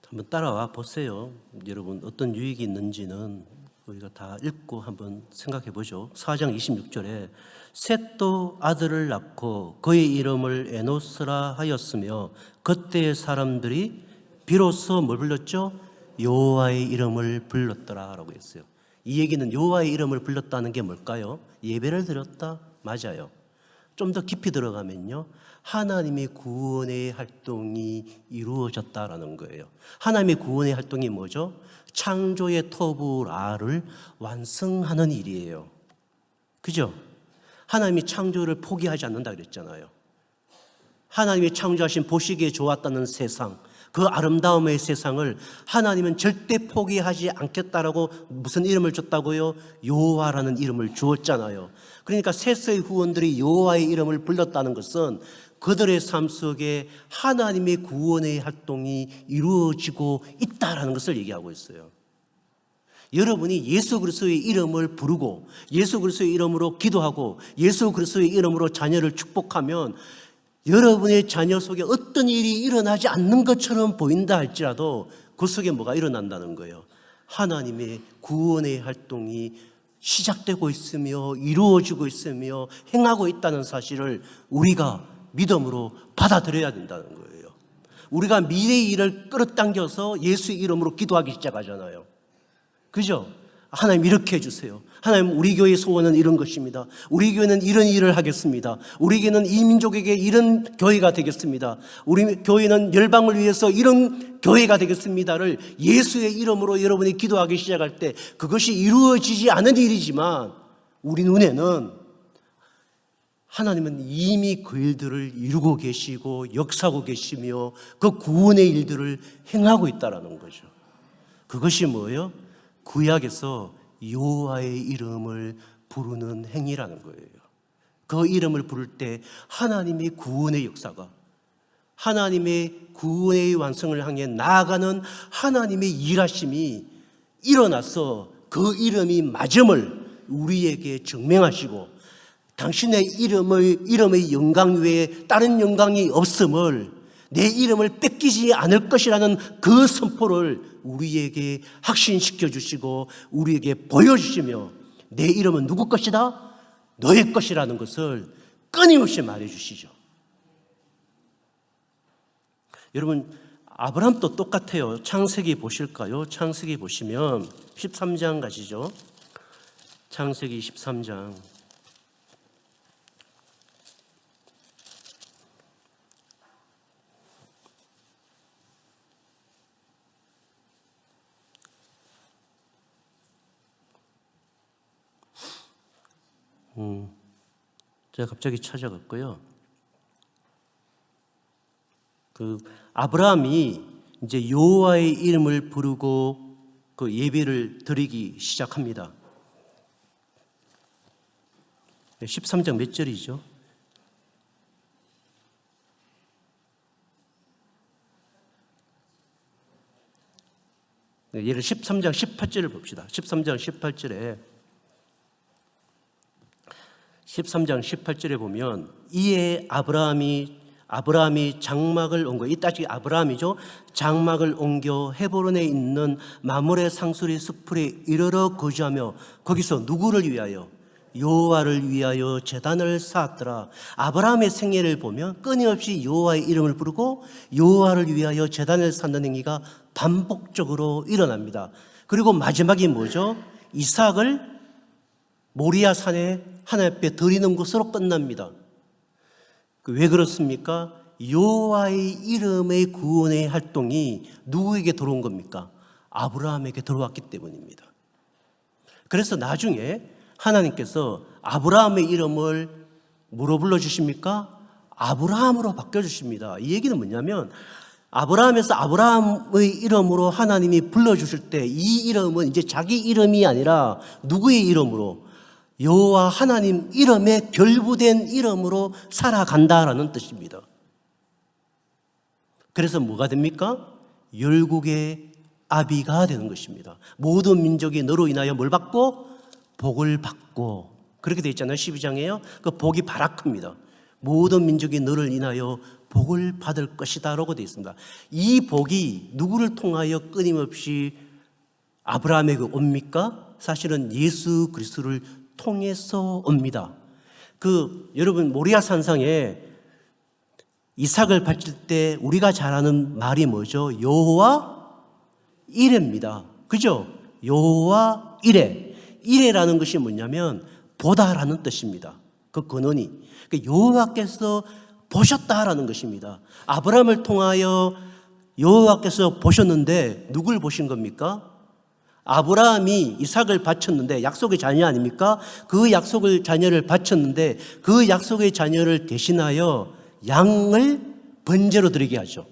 한번 따라와 보세요. 여러분 어떤 유익이 있는지는 우리가 다 읽고 한번 생각해 보죠. 4장 26절에 셋도 아들을 낳고 그의 이름을 에노스라 하였으며 그때의 사람들이 비로소 뭘 불렀죠? 여호와의 이름을 불렀더라라고 했어요. 이 얘기는 여호와의 이름을 불렀다는 게 뭘까요? 예배를 드렸다? 맞아요. 좀 더 깊이 들어가면요, 하나님의 구원의 활동이 이루어졌다라는 거예요. 하나님의 구원의 활동이 뭐죠? 창조의 터부라를 완성하는 일이에요. 그죠? 하나님이 창조를 포기하지 않는다 그랬잖아요. 하나님이 창조하신 보시기에 좋았다는 세상, 그 아름다움의 세상을 하나님은 절대 포기하지 않겠다라고 무슨 이름을 줬다고요? 여호와라는 이름을 주었잖아요. 그러니까 셋의 후원들이 여호와의 이름을 불렀다는 것은 그들의 삶 속에 하나님의 구원의 활동이 이루어지고 있다라는 것을 얘기하고 있어요. 여러분이 예수 그리스도의 이름을 부르고 예수 그리스도의 이름으로 기도하고 예수 그리스도의 이름으로 자녀를 축복하면 여러분의 자녀 속에 어떤 일이 일어나지 않는 것처럼 보인다 할지라도 그 속에 뭐가 일어난다는 거예요. 하나님의 구원의 활동이 시작되고 있으며 이루어지고 있으며 행하고 있다는 사실을 우리가 믿음으로 받아들여야 된다는 거예요. 우리가 미래의 일을 끌어당겨서 예수의 이름으로 기도하기 시작하잖아요. 그죠? 하나님 이렇게 해주세요. 하나님 우리 교회의 소원은 이런 것입니다. 우리 교회는 이런 일을 하겠습니다. 우리 교회는 이 민족에게 이런 교회가 되겠습니다. 우리 교회는 열방을 위해서 이런 교회가 되겠습니다를 예수의 이름으로 여러분이 기도하기 시작할 때 그것이 이루어지지 않은 일이지만 우리 눈에는 하나님은 이미 그 일들을 이루고 계시고 역사하고 계시며 그 구원의 일들을 행하고 있다는 거죠. 그것이 뭐예요? 구약에서 여호와의 이름을 부르는 행위라는 거예요. 그 이름을 부를 때 하나님의 구원의 역사가, 하나님의 구원의 완성을 향해 나아가는 하나님의 일하심이 일어나서 그 이름이 맞음을 우리에게 증명하시고 당신의 이름의 영광 외에 다른 영광이 없음을, 내 이름을 뺏기지 않을 것이라는 그 선포를 우리에게 확신시켜 주시고 우리에게 보여주시며 내 이름은 누구 것이다? 너의 것이라는 것을 끊임없이 말해 주시죠. 여러분 아브라함도 똑같아요. 창세기 보실까요? 창세기 보시면 13장 가시죠. 창세기 13장 제가 갑자기 찾아갔고요. 그 아브라함이 이제 여호와의 이름을 부르고 그 예배를 드리기 시작합니다. 13장 몇 절이죠? 예를 13장 18절을 봅시다. 13장 18절에 보면 이에 아브라함이 장막을 옮겨, 이따지 아브라함이죠. 장막을 옮겨 헤브론에 있는 마므레 상수리 숲에 이르러 거주하며 거기서 누구를 위하여? 여호와를 위하여 제단을 쌓았더라. 아브라함의 생애를 보면 끊임없이 여호와의 이름을 부르고 여호와를 위하여 제단을 쌓는 행위가 반복적으로 일어납니다. 그리고 마지막이 뭐죠? 이삭을 모리아 산에 하나님 앞에 드리는 것으로 끝납니다. 왜 그렇습니까? 여호와의 이름의 구원의 활동이 누구에게 들어온 겁니까? 아브라함에게 들어왔기 때문입니다. 그래서 나중에 하나님께서 아브라함의 이름을 뭐로 불러주십니까? 아브라함으로 바꿔주십니다. 이 얘기는 뭐냐면 아브라함에서 아브라함의 이름으로 하나님이 불러주실 때 이 이름은 이제 자기 이름이 아니라 누구의 이름으로? 여호와 하나님 이름에 결부된 이름으로 살아간다라는 뜻입니다. 그래서 뭐가 됩니까? 열국의 아비가 되는 것입니다. 모든 민족이 너로 인하여 뭘 받고? 복을 받고 그렇게 되어 있잖아요. 12장에요. 그 복이 바라크입니다. 모든 민족이 너를 인하여 복을 받을 것이다 라고 되어 있습니다. 이 복이 누구를 통하여 끊임없이 아브라함에게 옵니까? 사실은 예수 그리스도를 통해서 옵니다. 여러분 모리아 산상에 이삭을 바칠 때 우리가 잘 아는 말이 뭐죠? 여호와 이레입니다. 그죠? 여호와 이레. 이레라는 것이 뭐냐면 보다라는 뜻입니다. 그 근원이. 여호와께서 보셨다라는 것입니다. 아브라함을 통하여 여호와께서 보셨는데 누굴 보신 겁니까? 아브라함이 이삭을 바쳤는데 약속의 자녀 아닙니까? 그 약속의 자녀를 바쳤는데 그 약속의 자녀를 대신하여 양을 번제로 드리게 하죠.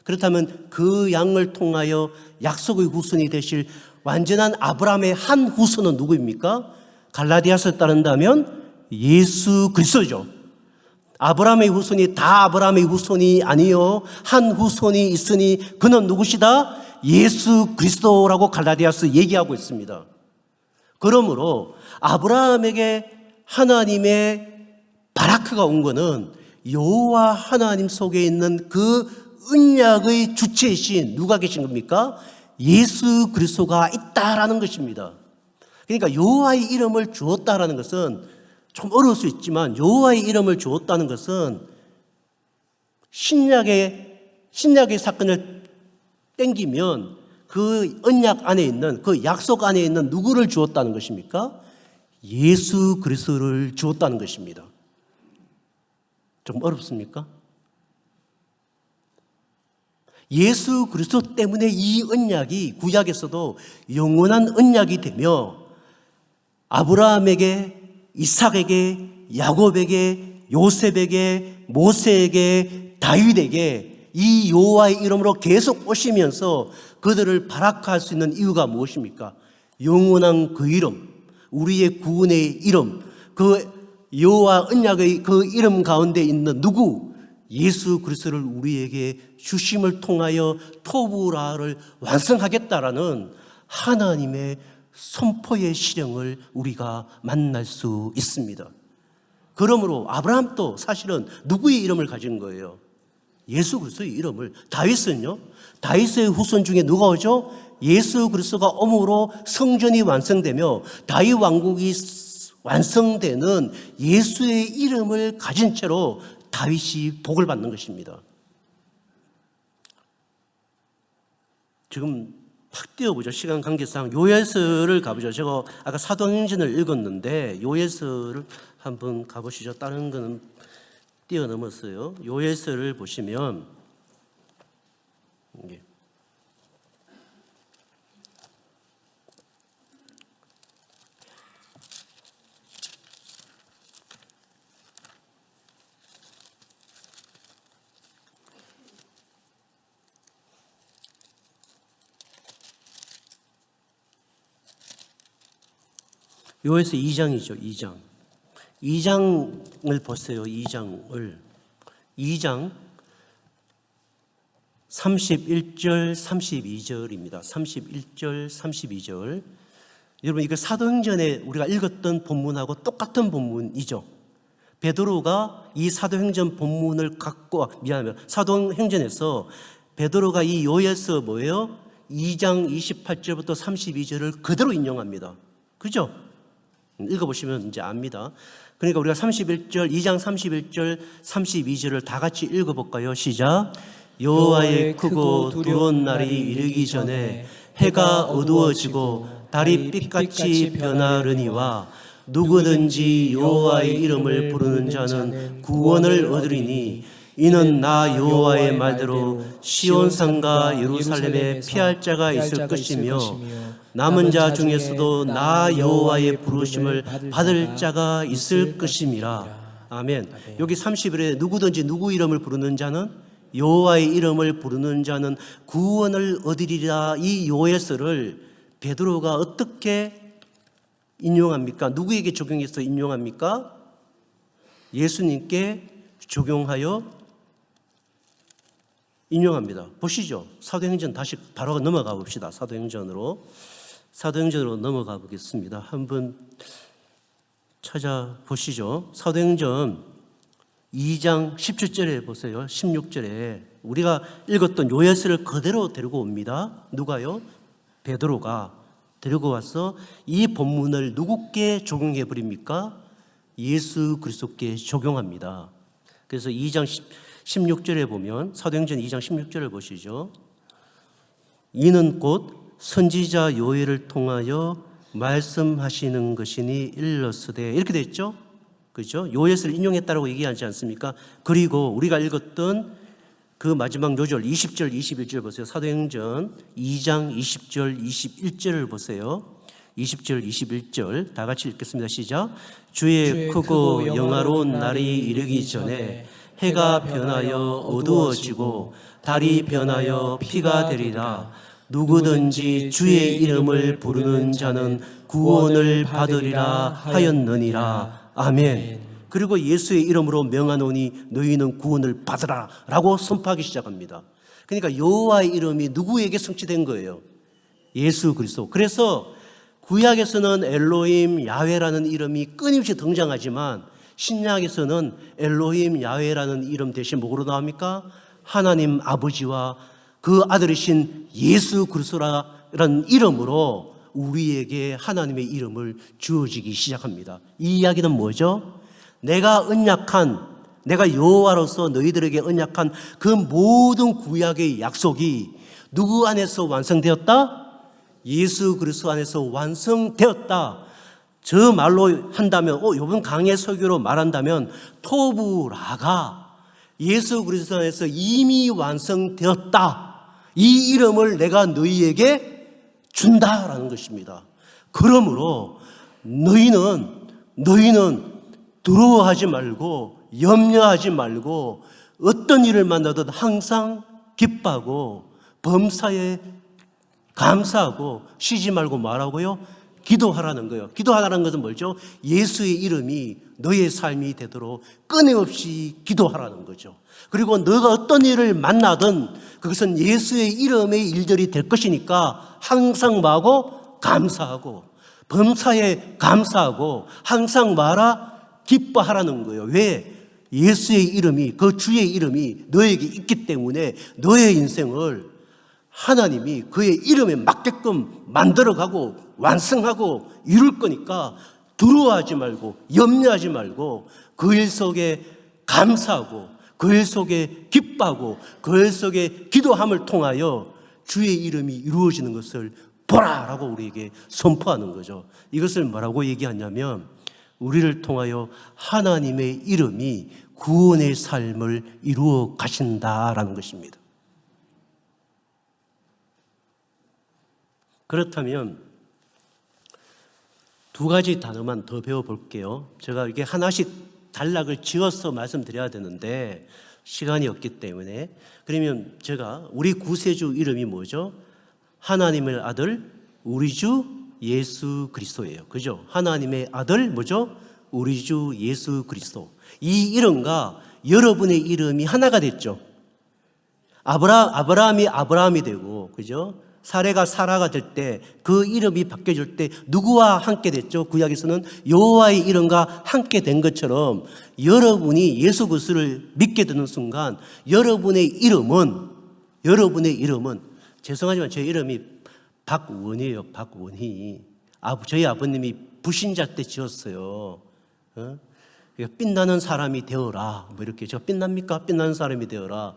그렇다면 그 양을 통하여 약속의 후손이 되실 완전한 아브라함의 한 후손은 누구입니까? 갈라디아서에 따른다면 예수 그리스도죠. 아브라함의 후손이 다 아브라함의 후손이 아니요 한 후손이 있으니 그는 누구시다? 예수 그리스도라고 갈라디아서 얘기하고 있습니다. 그러므로 아브라함에게 하나님의 바라크가 온 것은 여호와 하나님 속에 있는 그 언약의 주체이신 누가 계신 겁니까? 예수 그리스도가 있다라는 것입니다. 그러니까 여호와의 이름을 주었다라는 것은 좀 어려울 수 있지만 여호와의 이름을 주었다는 것은 신약의 사건을 땡기면 그 언약 안에 있는 그 약속 안에 있는 누구를 주었다는 것입니까? 예수 그리스도를 주었다는 것입니다. 좀 어렵습니까? 예수 그리스도 때문에 이 언약이 구약에서도 영원한 언약이 되며 아브라함에게, 이삭에게, 야곱에게, 요셉에게, 모세에게, 다윗에게 이 여호와의 이름으로 계속 오시면서 그들을 바라크할 수 있는 이유가 무엇입니까? 영원한 그 이름, 우리의 구원의 이름, 그 여호와 언약의 그 이름 가운데 있는 누구? 예수 그리스도를 우리에게 주심을 통하여 토부라를 완성하겠다라는 하나님의 선포의 실행을 우리가 만날 수 있습니다. 그러므로 아브라함도 사실은 누구의 이름을 가진 거예요? 예수 그리스도의 이름을. 다윗은요? 다윗의 후손 중에 누가 오죠? 예수 그리스도가 오므로 성전이 완성되며 다윗 왕국이 완성되는 예수의 이름을 가진 채로 다윗이 복을 받는 것입니다. 지금 확 띄워보죠. 시간 관계상 요엘서를 가보죠. 제가 아까 사도행전을 읽었는데 요엘서를 한번 가보시죠. 다른 거는 뛰어넘었어요. 요엘서를 보시면 요엘서 2장이죠. 2장. 2장을 보세요. 2장 31절 32절입니다. 31절 32절. 여러분 이거 사도행전에 우리가 읽었던 본문하고 똑같은 본문이죠. 베드로가 이 사도행전 본문을 갖고 사도행전에서 베드로가 이 요엘서 뭐예요? 2장 28절부터 32절을 그대로 인용합니다. 그죠? 읽어보시면 이제 압니다. 그러니까 우리가 2장 31절, 32절을 다 같이 읽어볼까요? 시작. 여호와의 크고 두려운 날이 이르기 전에 해가 어두워지고 달이 빛같이 변하려니와 누구든지 여호와의 이름을 부르는 자는 구원을 얻으리니 이는 나 여호와의 말대로 시온산과 예루살렘에 피할 자가 있을 것이며 남은 자 중에서도 나 여호와의 부르심을 받을 자가 있을 것임이라. 아멘. 여기 30일에 누구든지 누구 이름을 부르는 자는 여호와의 이름을 부르는 자는 구원을 얻으리라. 이 요엘서를 베드로가 어떻게 인용합니까? 누구에게 적용해서 인용합니까? 예수님께 적용하여 인용합니다. 보시죠. 사도행전 다시 바로 넘어가 봅시다. 사도행전으로 넘어가 보겠습니다. 한번 찾아보시죠. 사도행전 2장 17절에 보세요. 16절에 우리가 읽었던 요예스를 그대로 데리고 옵니다. 누가요? 베드로가 데리고 와서 이 본문을 누구께 적용해 버립니까? 예수 그리스도께 적용합니다. 그래서 2장 16절에 보면 사도행전 2장 16절을 보시죠. 이는 곧 선지자 요엘을 통하여 말씀하시는 것이니 일러스되, 이렇게 돼 있죠. 그렇죠? 요엘을 인용했다라고 얘기하지 않습니까? 그리고 우리가 읽었던 그 마지막 요절 20절 21절 보세요. 사도행전 2장 20절 21절을 보세요. 20절 21절 다 같이 읽겠습니다. 시작. 주의 크고 영화로운 날이 이르기 전에 해가 변하여 어두워지고 달이 변하여 피가 되리라. 누구든지 주의 이름을 부르는 자는 구원을 받으리라 하였느니라. 아멘. 그리고 예수의 이름으로 명하노니 너희는 구원을 받으라 라고 선포하기 시작합니다. 그러니까 여호와의 이름이 누구에게 성취된 거예요? 예수 그리스도. 그래서 구약에서는 엘로힘 야훼라는 이름이 끊임없이 등장하지만 신약에서는 엘로힘 야훼라는 이름 대신 뭐로 나옵니까? 하나님 아버지와 그 아들이신 예수 그리스도라는 이름으로 우리에게 하나님의 이름을 주어지기 시작합니다. 이 이야기는 뭐죠? 내가 여호와로서 너희들에게 언약한 그 모든 구약의 약속이 누구 안에서 완성되었다? 예수 그리스도 안에서 완성되었다. 저 말로 한다면, 이번 강의 설교로 말한다면 토부라가 예수 그리스도 안에서 이미 완성되었다. 이 이름을 내가 너희에게 준다라는 것입니다. 그러므로 너희는 두려워하지 말고 염려하지 말고 어떤 일을 만나든 항상 기뻐하고 범사에 감사하고 쉬지 말고 말하고요. 기도하라는 거예요. 기도하라는 것은 뭐죠? 예수의 이름이 너의 삶이 되도록 끊임없이 기도하라는 거죠. 그리고 너가 어떤 일을 만나든 그것은 예수의 이름의 일들이 될 것이니까 항상 뭐하고? 감사하고 범사에 감사하고 항상 기뻐하라는 거예요. 왜? 예수의 이름이, 그 주의 이름이 너에게 있기 때문에 너의 인생을 하나님이 그의 이름에 맞게끔 만들어가고 완성하고 이룰 거니까 두려워하지 말고 염려하지 말고 그 일 속에 감사하고 그 일 속에 기뻐하고 그 일 속에 기도함을 통하여 주의 이름이 이루어지는 것을 보라라고 우리에게 선포하는 거죠. 이것을 뭐라고 얘기하냐면 우리를 통하여 하나님의 이름이 구원의 삶을 이루어 가신다라는 것입니다. 그렇다면 두 가지 단어만 더 배워볼게요. 제가 이게 하나씩 단락을 지어서 말씀드려야 되는데 시간이 없기 때문에, 그러면 제가 우리 구세주 이름이 뭐죠? 하나님의 아들 우리 주 예수 그리스도예요. 그죠? 하나님의 아들 뭐죠? 우리 주 예수 그리스도. 이 이름과 여러분의 이름이 하나가 됐죠. 아브라함이 되고, 그죠? 사레가 사라가 될 때 그 이름이 바뀌어질 때 누구와 함께 됐죠? 구약에서는 여호와의 이름과 함께 된 것처럼 여러분이 예수 그리스도를 믿게 되는 순간 여러분의 이름은 죄송하지만 제 이름이 박원희예요. 박원희. 저희 아버님이 불신자 때 지었어요. 빛나는 사람이 되어라. 뭐 이렇게. 제가 빛납니까? 빛나는 사람이 되어라.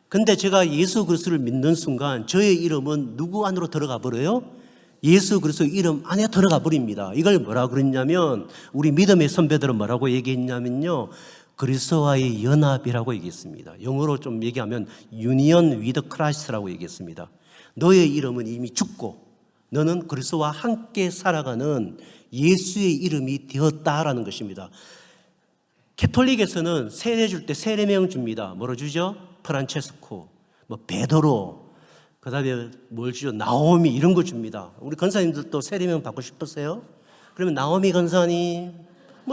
근데 제가 예수 그리스도를 믿는 순간 저의 이름은 누구 안으로 들어가 버려요? 예수 그리스도 이름 안에 들어가 버립니다. 이걸 뭐라 그랬냐면 우리 믿음의 선배들은 뭐라고 얘기했냐면요. 그리스도와의 연합이라고 얘기했습니다. 영어로 좀 얘기하면 Union with Christ라고 얘기했습니다. 너의 이름은 이미 죽고 너는 그리스도와 함께 살아가는 예수의 이름이 되었다라는 것입니다. 캐톨릭에서는 세례 줄 때 세례명 줍니다. 뭐로 주죠? 프란체스코, 베드로, 그 다음에 뭘 주죠? 나오미 이런 거 줍니다. 우리 권사님들도 세례명 받고 싶으세요? 그러면 나오미 권사님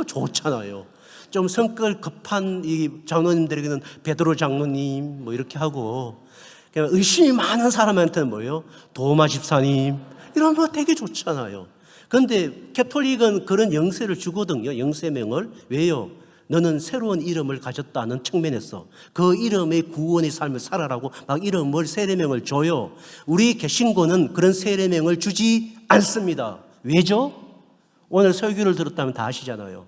좋잖아요. 좀 성격 급한 이 장로님들에게는 베드로 장로님 이렇게 하고, 의심이 많은 사람한테는 뭐예요? 도마 집사님 이런 거 되게 좋잖아요. 그런데 캐톨릭은 그런 영세를 주거든요. 영세명을. 왜요? 너는 새로운 이름을 가졌다는 측면에서 그 이름의 구원의 삶을 살아라고 막 이름을 세례명을 줘요. 우리 개신교는 그런 세례명을 주지 않습니다. 왜죠? 오늘 설교를 들었다면 다 아시잖아요.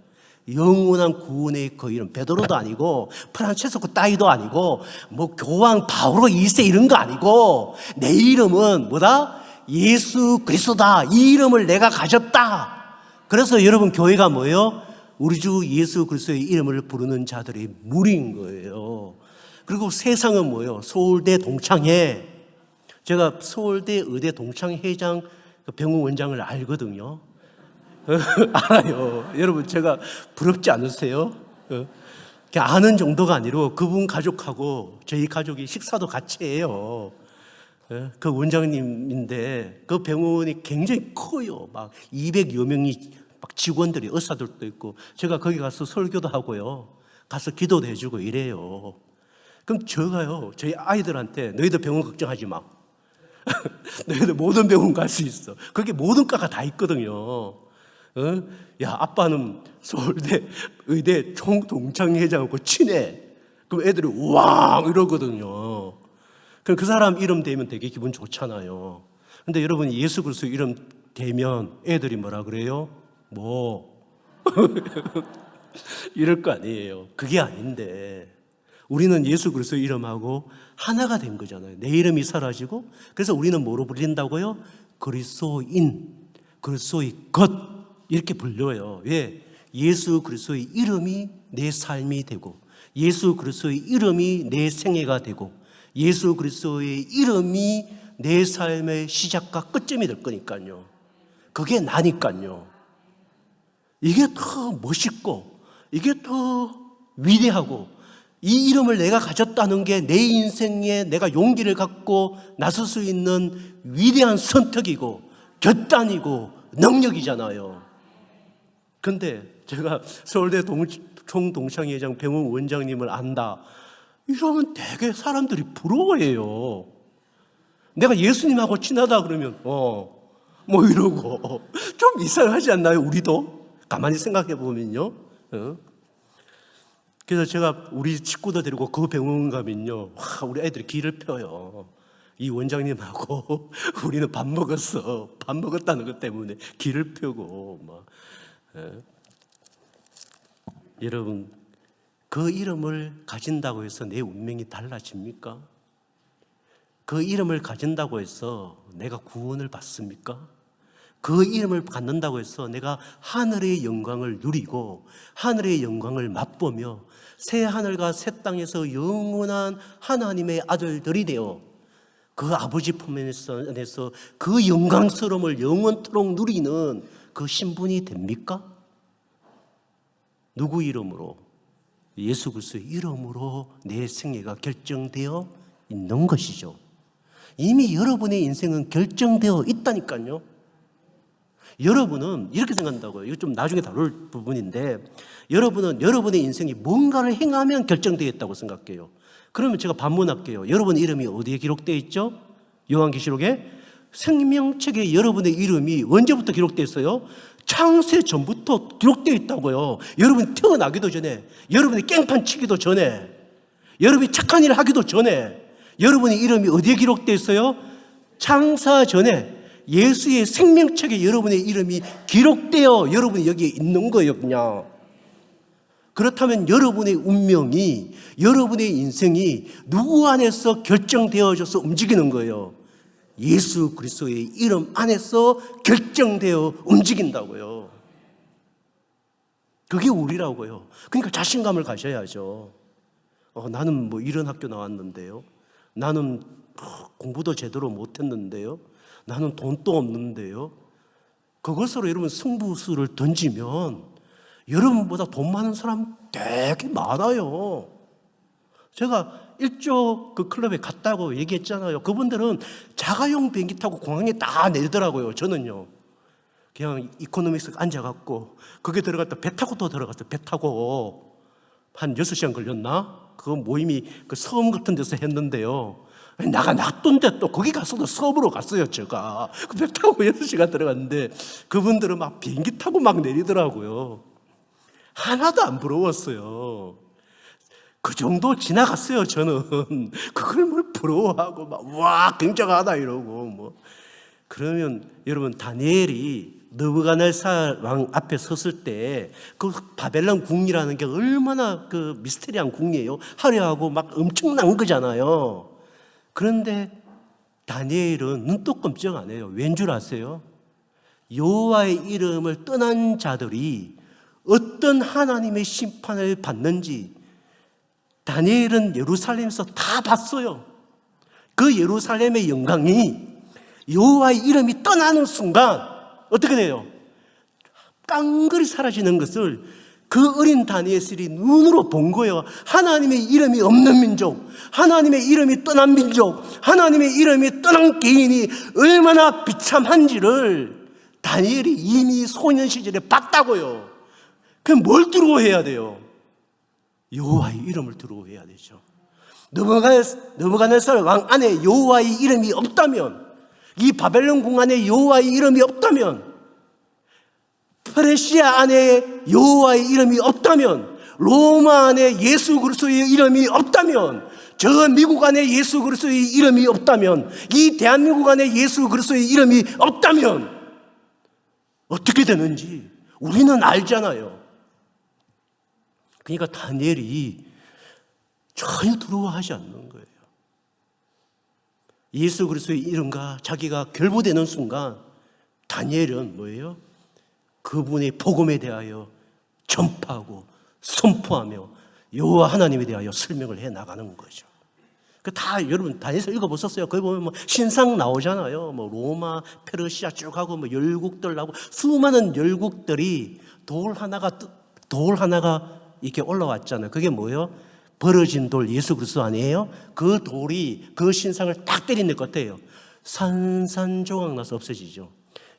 영원한 구원의 그 이름, 베드로도 아니고 프란체스코 따위도 아니고 뭐 교황 바오로 2세 이런 거 아니고 내 이름은 뭐다? 예수 그리스도다. 이 이름을 내가 가졌다. 그래서 여러분 교회가 뭐예요? 우리 주 예수 그리스도의 이름을 부르는 자들의 무리인 거예요. 그리고 세상은 뭐예요? 서울대 동창회. 제가 서울대 의대 동창회장 병우 원장을 알거든요. 알아요. 여러분 제가 부럽지 않으세요? 아는 정도가 아니고 그분 가족하고 저희 가족이 식사도 같이 해요. 그 원장님인데 그 병원이 굉장히 커요. 막 200여 명이 막 직원들이 의사들도 있고 제가 거기 가서 설교도 하고요. 가서 기도도 해주고 이래요. 그럼 제가요 저희 아이들한테 너희들 병원 걱정하지 마. 너희들 모든 병원 갈 수 있어. 거기 모든 과가 다 있거든요. 야 아빠는 서울대 의대 총동창회장하고 친해. 그럼 애들이 우와 이러거든요. 그럼 그 사람 이름 대면 되게 기분 좋잖아요. 근데 여러분 예수 그리스도 이름 대면 애들이 뭐라 그래요? 뭐 이럴 거 아니에요. 그게 아닌데 우리는 예수 그리스도 이름하고 하나가 된 거잖아요. 내 이름이 사라지고 그래서 우리는 뭐로 불린다고요? 그리스도인, 그리스도의 것 이렇게 불려요. 왜? 예수 그리스도의 이름이 내 삶이 되고 예수 그리스도의 이름이 내 생애가 되고 예수 그리스도의 이름이 내 삶의 시작과 끝점이 될 거니까요. 그게 나니까요. 이게 더 멋있고 이게 더 위대하고 이 이름을 내가 가졌다는 게 내 인생에 내가 용기를 갖고 나설 수 있는 위대한 선택이고 결단이고 능력이잖아요. 근데 제가 서울대 총동창회장 병원 원장님을 안다 이러면 되게 사람들이 부러워해요. 내가 예수님하고 친하다 그러면 뭐 이러고 좀 이상하지 않나요? 우리도 가만히 생각해 보면요. 그래서 제가 우리 친구들 데리고 그 병원 가면요, 우리 애들이 기를 펴요. 이 원장님하고 우리는 밥 먹었어. 밥 먹었다는 것 때문에 기를 펴고 막. 여러분 그 이름을 가진다고 해서 내 운명이 달라집니까? 그 이름을 가진다고 해서 내가 구원을 받습니까? 그 이름을 갖는다고 해서 내가 하늘의 영광을 누리고 하늘의 영광을 맛보며 새 하늘과 새 땅에서 영원한 하나님의 아들들이 되어 그 아버지 품 안에서 그 영광스러움을 영원토록 누리는 그 신분이 됩니까? 누구 이름으로? 예수 그리스도의 이름으로 내 생애가 결정되어 있는 것이죠. 이미 여러분의 인생은 결정되어 있다니까요. 여러분은 이렇게 생각한다고요. 이거 좀 나중에 다룰 부분인데 여러분은 여러분의 인생이 뭔가를 행하면 결정되어 있다고 생각해요. 그러면 제가 반문할게요. 여러분 이름이 어디에 기록되어 있죠? 요한계시록에 생명책에 여러분의 이름이 언제부터 기록되어 있어요? 창세 전부터 기록되어 있다고요. 여러분이 태어나기도 전에, 여러분이 깽판 치기도 전에, 여러분이 착한 일을 하기도 전에 여러분의 이름이 어디에 기록되어 있어요? 창사 전에 예수의 생명책에 여러분의 이름이 기록되어 여러분이 여기에 있는 거예요. 그냥 그렇다면 여러분의 운명이 여러분의 인생이 누구 안에서 결정되어져서 움직이는 거예요. 예수 그리스도의 이름 안에서 결정되어 움직인다고요. 그게 우리라고요. 그러니까 자신감을 가져야죠. 나는 뭐 이런 학교 나왔는데요. 나는 공부도 제대로 못했는데요. 나는 돈도 없는데요. 그것으로 여러분 승부수를 던지면 여러분보다 돈 많은 사람 되게 많아요. 제가 일조 그 클럽에 갔다고 얘기했잖아요. 그분들은 자가용 비행기 타고 공항에 다 내리더라고요. 저는요 그냥 이코노믹스 앉아갖고 거기에 들어갔다 배 타고 또 들어갔어요. 배 타고 한 6시간 걸렸나? 그 모임이 그 섬 같은 데서 했는데요. 나가 놔둔데 또 거기 가서도 수업으로 갔어요. 제가 그 배 타고 6시간 들어갔는데 그분들은 막 비행기 타고 막 내리더라고요. 하나도 안 부러웠어요. 그 정도 지나갔어요. 저는 그걸 뭘 부러워하고 막 와 굉장하다 이러고 뭐. 그러면 여러분 다니엘이 느부갓네살 왕 앞에 섰을 때 그 바벨론 궁이라는 게 얼마나 그 미스테리한 궁이에요. 화려하고 막 엄청난 거잖아요. 그런데 다니엘은 눈도 끔찍 안 해요. 왠 줄 아세요? 여호와의 이름을 떠난 자들이 어떤 하나님의 심판을 받는지 다니엘은 예루살렘에서 다 봤어요. 그 예루살렘의 영광이 여호와의 이름이 떠나는 순간 어떻게 돼요? 깡그리 사라지는 것을 그 어린 다니엘이 눈으로 본 거예요. 하나님의 이름이 없는 민족, 하나님의 이름이 떠난 민족, 하나님의 이름이 떠난 개인이 얼마나 비참한지를 다니엘이 이미 소년 시절에 봤다고요. 그럼 뭘 두려워해야 돼요? 여호와의 이름을 두려워해야 되죠. 느부갓네살 왕 안에 여호와의 이름이 없다면, 이 바벨론 궁 안에 여호와의 이름이 없다면, 페르시아 안에 여호와의 이름이 없다면, 로마 안에 예수 그리스도의 이름이 없다면, 저 미국 안에 예수 그리스도의 이름이 없다면, 이 대한민국 안에 예수 그리스도의 이름이 없다면 어떻게 되는지 우리는 알잖아요. 그러니까 다니엘이 전혀 두려워하지 않는 거예요. 예수 그리스도의 이름과 자기가 결부되는 순간 다니엘은 뭐예요? 그분의 복음에 대하여 전파하고 선포하며 여호와 하나님에 대하여 설명을 해 나가는 거죠. 그 다 여러분 다니엘서 읽어보셨어요? 거기 보면 뭐 신상 나오잖아요. 뭐 로마, 페르시아 쭉 하고 뭐 열국들 나오고 수많은 열국들이 돌 하나가 이렇게 올라왔잖아요. 그게 뭐예요? 벌어진 돌 예수 그리스도 아니에요? 그 돌이 그 신상을 딱 때리는 것 같아요. 산산조각 나서 없어지죠.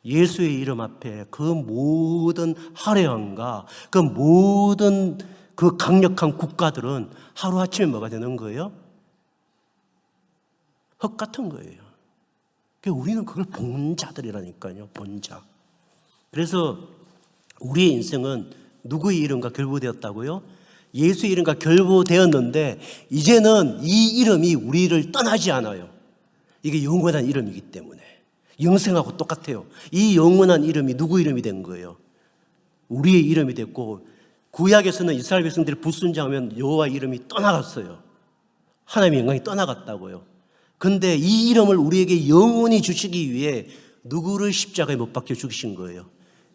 예수의 이름 앞에 그 모든 화려함과 그 모든 그 강력한 국가들은 하루아침에 뭐가 되는 거예요? 흙 같은 거예요. 그러니까 우리는 그걸 본 자들이라니까요. 본 자. 그래서 우리의 인생은 누구의 이름과 결부되었다고요? 예수의 이름과 결부되었는데 이제는 이 이름이 우리를 떠나지 않아요. 이게 영원한 이름이기 때문에. 영생하고 똑같아요. 이 영원한 이름이 누구 이름이 된 거예요? 우리의 이름이 됐고, 구약에서는 이스라엘 백성들이 불순종하면 여호와 이름이 떠나갔어요. 하나님의 영광이 떠나갔다고요. 근데 이 이름을 우리에게 영원히 주시기 위해 누구를 십자가에 못 박혀 죽이신 거예요?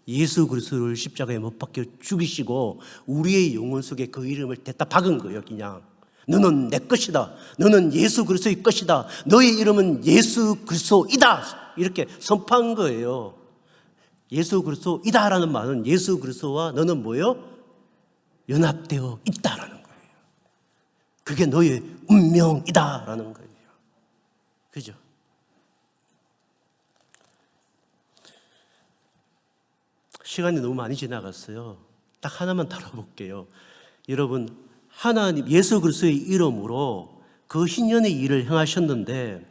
예수 그리스도를 십자가에 못 박혀 죽이시고 우리의 영혼 속에 그 이름을 댔다 박은 거예요. 그냥 너는 내 것이다, 너는 예수 그리스도의 것이다, 너의 이름은 예수 그리스도이다, 이렇게 선포한 거예요. 예수 그리스도이다라는 말은 예수 그리스도와 너는 뭐예요? 연합되어 있다라는 거예요. 그게 너의 운명이다라는 거예요. 그죠? 시간이 너무 많이 지나갔어요. 딱 하나만 다뤄볼게요. 여러분, 하나님 예수 그리스도의 이름으로 그 희년의 일을 행하셨는데,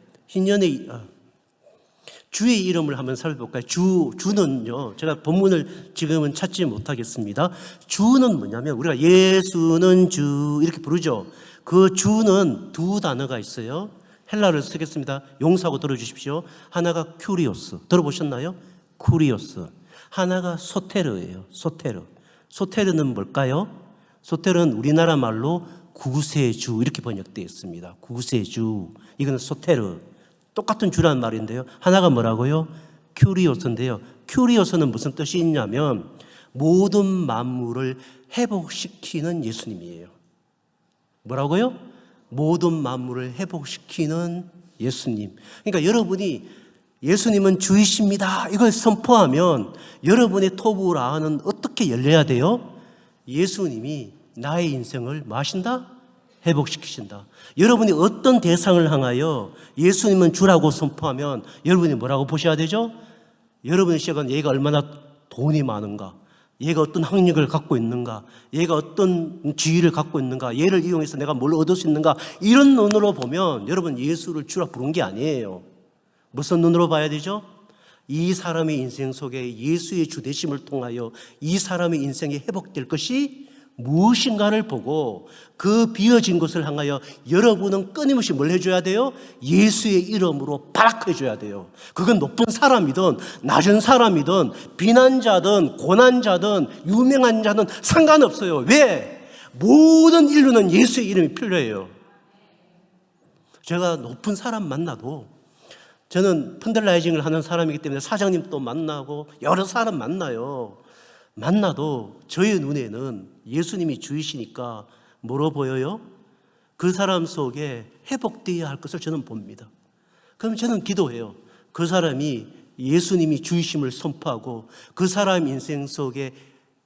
주의 이름을 한번 살펴볼까요? 주는요, 제가 본문을 지금은 찾지 못하겠습니다. 주는 뭐냐면 우리가 예수는 주 이렇게 부르죠. 그 주는 두 단어가 있어요. 헬라어를 쓰겠습니다. 용서하고 들어주십시오. 하나가 큐리오스, 들어보셨나요? 쿠리오스. 하나가 소테르예요. 소테르는 뭘까요? 소테르는 우리나라 말로 구세주 이렇게 번역되어 있습니다. 구세주. 이거는 소테르. 똑같은 주라는 말인데요. 하나가 뭐라고요? 큐리오스인데요. 큐리오스는 무슨 뜻이 있냐면 모든 만물을 회복시키는 예수님이에요. 뭐라고요? 모든 만물을 회복시키는 예수님. 그러니까 여러분이 예수님은 주이십니다 이걸 선포하면 여러분의 토부라는 어떻게 열려야 돼요? 예수님이 나의 인생을 뭐 하신다? 회복시키신다. 여러분이 어떤 대상을 향하여 예수님은 주라고 선포하면 여러분이 뭐라고 보셔야 되죠? 여러분의 시각은 얘가 얼마나 돈이 많은가, 얘가 어떤 학력을 갖고 있는가, 얘가 어떤 지위를 갖고 있는가, 얘를 이용해서 내가 뭘 얻을 수 있는가, 이런 눈으로 보면 여러분 예수를 주라 부른 게 아니에요. 무슨 눈으로 봐야 되죠? 이 사람의 인생 속에 예수의 주되심을 통하여 이 사람의 인생이 회복될 것이 무엇인가를 보고 그 비어진 것을 향하여 여러분은 끊임없이 뭘 해줘야 돼요? 예수의 이름으로 발악해줘야 돼요. 그건 높은 사람이든 낮은 사람이든 비난자든 고난자든 유명한 자든 상관없어요. 왜? 모든 인류는 예수의 이름이 필요해요. 제가 높은 사람 만나도, 저는 펀들라이징을 하는 사람이기 때문에 사장님도 만나고 여러 사람 만나도 저의 눈에는 예수님이 주이시니까 뭐로 보여요? 그 사람 속에 회복되어야 할 것을 저는 봅니다. 그럼 저는 기도해요. 그 사람이 예수님이 주이심을 선포하고 그 사람 인생 속에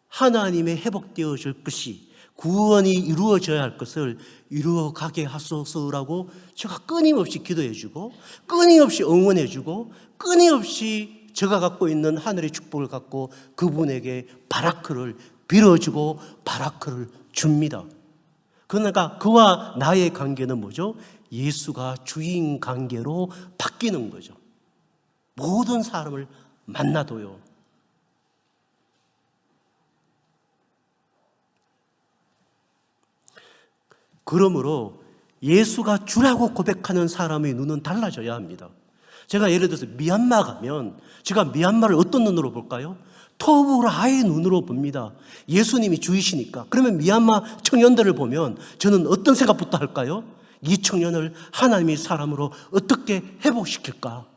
하나님의 회복되어질 것이, 구원이 이루어져야 할 것을 이루어가게 하소서라고 제가 끊임없이 기도해주고 끊임없이 응원해주고 끊임없이 제가 갖고 있는 하늘의 축복을 갖고 그분에게 바라크를 빌어주고 바라크를 줍니다. 그러니까 그와 나의 관계는 뭐죠? 예수가 주인 관계로 바뀌는 거죠. 모든 사람을 만나도요. 그러므로 예수가 주라고 고백하는 사람의 눈은 달라져야 합니다. 제가 예를 들어서 미얀마 가면 제가 미얀마를 어떤 눈으로 볼까요? 토브라의 눈으로 봅니다. 예수님이 주이시니까. 그러면 미얀마 청년들을 보면 저는 어떤 생각부터 할까요? 이 청년을 하나님의 사람으로 어떻게 회복시킬까?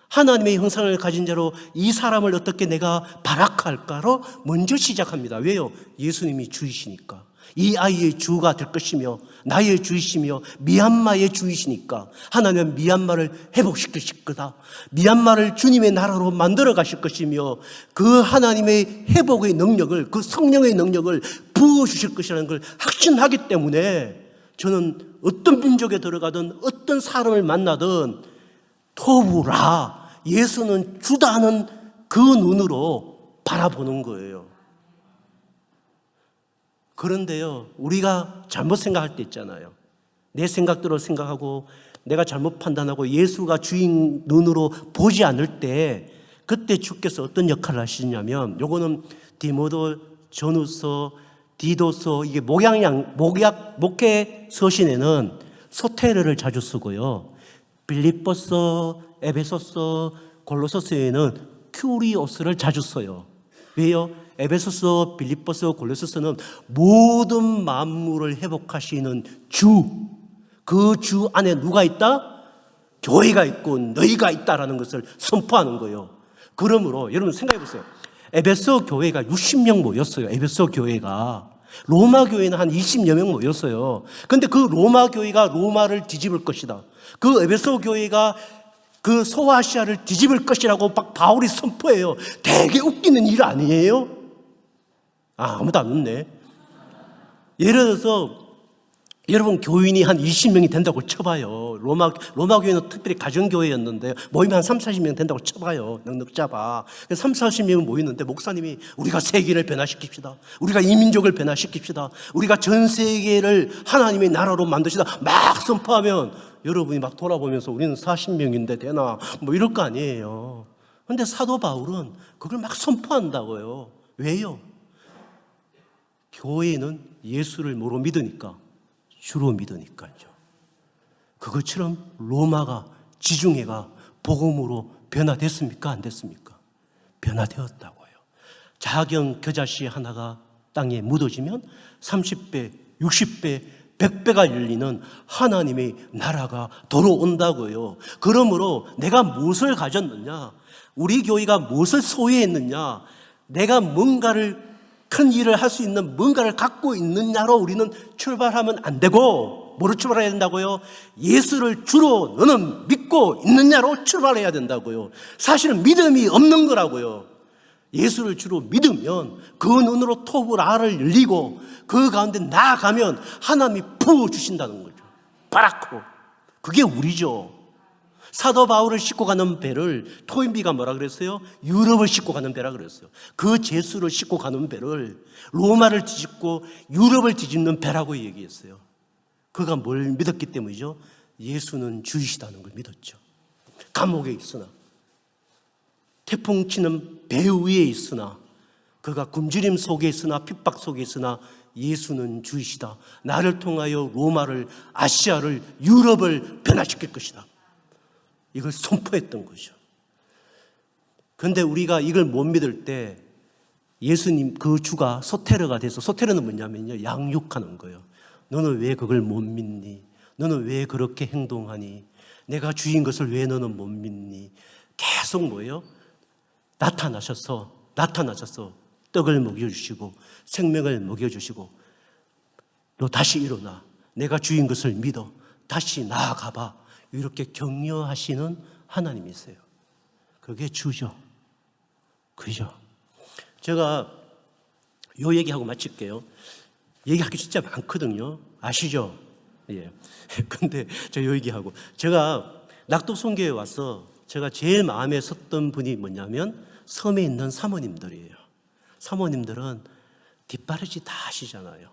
하나님의 형상을 가진 자로 이 사람을 어떻게 내가 발악할까로 먼저 시작합니다. 왜요? 예수님이 주이시니까. 이 아이의 주가 될 것이며 나의 주이시며 미얀마의 주이시니까 하나님은 미얀마를 회복시키실 거다. 미얀마를 주님의 나라로 만들어 가실 것이며 그 하나님의 회복의 능력을, 그 성령의 능력을 부어주실 것이라는 걸 확신하기 때문에 저는 어떤 민족에 들어가든 어떤 사람을 만나든 토부라, 예수는 주다는 그 눈으로 바라보는 거예요. 그런데요, 우리가 잘못 생각할 때 있잖아요. 내 생각대로 생각하고 내가 잘못 판단하고 예수가 주인 눈으로 보지 않을 때 그때 주께서 어떤 역할을 하시냐면, 요거는 디모데 전후서, 디도서, 이게 목회 서신에는 소테르를 자주 쓰고요. 빌립보서, 에베소서, 골로새서에는 큐리오스를 자주 써요. 왜요? 에베소서, 빌립보서, 골로새서는 모든 만물을 회복하시는 주, 그 주 안에 누가 있다? 교회가 있고 너희가 있다라는 것을 선포하는 거예요. 그러므로 여러분 생각해 보세요. 에베소 교회가 60명 모였어요. 에베소 교회가. 로마 교회는 한 20여 명 모였어요. 그런데 그 로마 교회가 로마를 뒤집을 것이다. 그 에베소 교회가 그 소아시아를 뒤집을 것이라고 바울이 선포해요. 되게 웃기는 일 아니에요? 아무도 안 웃네. 예를 들어서 여러분 교인이 한 20명이 된다고 쳐봐요. 로마 교회는 특별히 가정교회였는데 모이면 한 3, 40명 된다고 쳐봐요. 넉넉 잡아. 3, 40명은 모이는데 목사님이 우리가 세계를 변화시킵시다. 우리가 이민족을 변화시킵시다. 우리가 전 세계를 하나님의 나라로 만드시다. 막 선포하면 여러분이 막 돌아보면서 우리는 40명인데 되나? 뭐 이럴 거 아니에요. 그런데 사도 바울은 그걸 막 선포한다고요. 왜요? 교회는 예수를 뭐로 믿으니까? 주로 믿으니까요. 그것처럼 로마가, 지중해가 복음으로 변화됐습니까? 안 됐습니까? 변화되었다고요. 작은 겨자씨 하나가 땅에 묻어지면 30배, 60배, 100배가 열리는 하나님의 나라가 돌아온다고요. 그러므로 내가 무엇을 가졌느냐? 우리 교회가 무엇을 소유했느냐? 내가 뭔가를, 큰 일을 할 수 있는 뭔가를 갖고 있느냐로 우리는 출발하면 안 되고, 뭐로 출발해야 된다고요? 예수를 주로 너는 믿고 있느냐로 출발해야 된다고요. 사실은 믿음이 없는 거라고요. 예수를 주로 믿으면 그 눈으로 토브라를 열리고 그 가운데 나아가면 하나님이 부어주신다는 거죠. 바라크로. 그게 우리죠. 사도 바울을 싣고 가는 배를 토인비가 뭐라 그랬어요? 유럽을 싣고 가는 배라 그랬어요. 그 제수를 싣고 가는 배를 로마를 뒤집고 유럽을 뒤집는 배라고 얘기했어요. 그가 뭘 믿었기 때문이죠? 예수는 주이시다는 걸 믿었죠. 감옥에 있으나, 태풍 치는 배 위에 있으나, 그가 굶주림 속에 있으나 핍박 속에 있으나 예수는 주이시다. 나를 통하여 로마를, 아시아를, 유럽을 변화시킬 것이다. 이걸 선포했던 거죠. 그런데 우리가 이걸 못 믿을 때 예수님 그 주가 소테르가 돼서, 소테르는 뭐냐면요, 양육하는 거예요. 너는 왜 그걸 못 믿니? 너는 왜 그렇게 행동하니? 내가 주인 것을 왜 너는 못 믿니? 계속 뭐예요? 나타나셔서 떡을 먹여주시고 생명을 먹여주시고, 너 다시 일어나, 내가 주인 것을 믿어, 다시 나아가봐, 이렇게 격려하시는 하나님이세요. 그게 주죠. 그죠? 제가 요 얘기하고 마칠게요. 얘기할 게 진짜 많거든요. 아시죠? 예. 근데 저 요 얘기하고, 제가 낙도선교에 와서 제가 제일 마음에 섰던 분이 뭐냐면 섬에 있는 사모님들이에요. 사모님들은 뒷바라지 다 하시잖아요.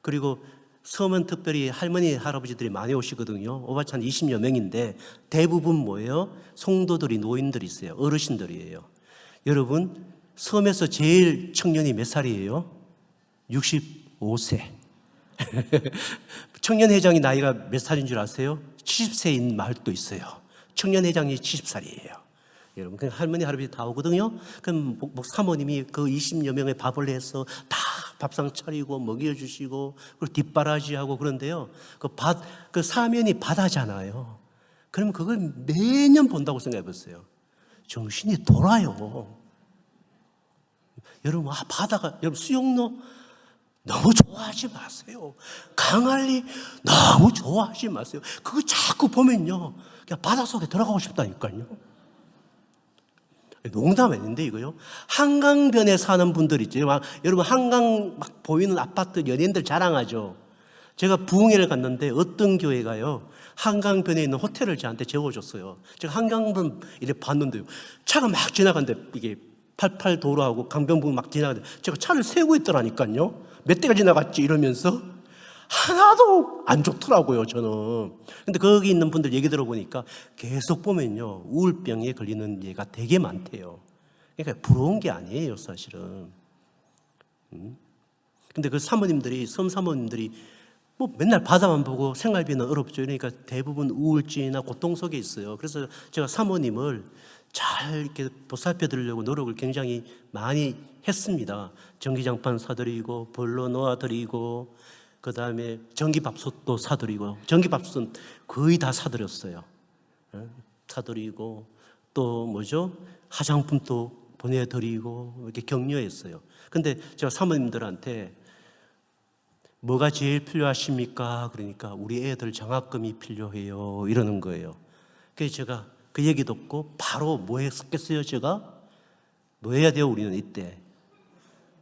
그리고 섬은 특별히 할머니, 할아버지들이 많이 오시거든요. 오바치 한 20여 명인데 대부분 뭐예요? 성도들이, 노인들이 있어요. 어르신들이에요. 여러분, 섬에서 제일 청년이 몇 살이에요? 65세. 청년회장이 나이가 몇 살인 줄 아세요? 70세인 마을도 있어요. 청년회장이 70살이에요. 여러분, 그 할머니, 할아버지 다 오거든요. 그럼 사모님이 그 20여 명의 밥을 해서 다 밥상 차리고 먹여주시고, 그리고 뒷바라지하고 그런데요. 그 사면이 바다잖아요. 그러면 그걸 매년 본다고 생각해 보세요. 정신이 돌아요. 여러분, 바다가, 여러분, 수영로 너무 좋아하지 마세요. 강할리 너무 좋아하지 마세요. 그거 자꾸 보면요, 그냥 바닷속에 들어가고 싶다니까요. 농담 아닌데 이거요. 한강변에 사는 분들 있죠. 여러분, 한강 막 보이는 아파트 연예인들 자랑하죠. 제가 부흥회를 갔는데 어떤 교회가요, 한강변에 있는 호텔을 저한테 재워줬어요. 제가 한강변 이렇게 봤는데요, 차가 막 지나가는데, 이게 88 도로하고 강변북 막 지나가는데 제가 차를 세우고 있더라니까요. 몇 대가 지나갔지 이러면서 하나도 안 좋더라고요, 저는. 근데 거기 있는 분들 얘기 들어보니까 계속 보면요, 우울병에 걸리는 예가 되게 많대요. 그러니까 부러운 게 아니에요, 사실은. 근데 그 사모님들이, 섬 사모님들이 뭐 맨날 바다만 보고 생활비는 어렵죠. 그러니까 대부분 우울증이나 고통 속에 있어요. 그래서 제가 사모님을 잘 이렇게 보살펴 드리려고 노력을 굉장히 많이 했습니다. 전기장판 사드리고, 보일러 놓아드리고, 그 다음에 전기밥솥도 사드리고, 전기밥솥은 거의 다 사드렸어요. 사드리고, 또 뭐죠? 화장품도 보내드리고, 이렇게 격려했어요. 근데 제가 사모님들한테 뭐가 제일 필요하십니까? 그러니까 우리 애들 장학금이 필요해요, 이러는 거예요. 그래서 제가 그 얘기 듣고 바로 뭐 했겠어요? 제가 뭐 해야 돼요? 우리는 이때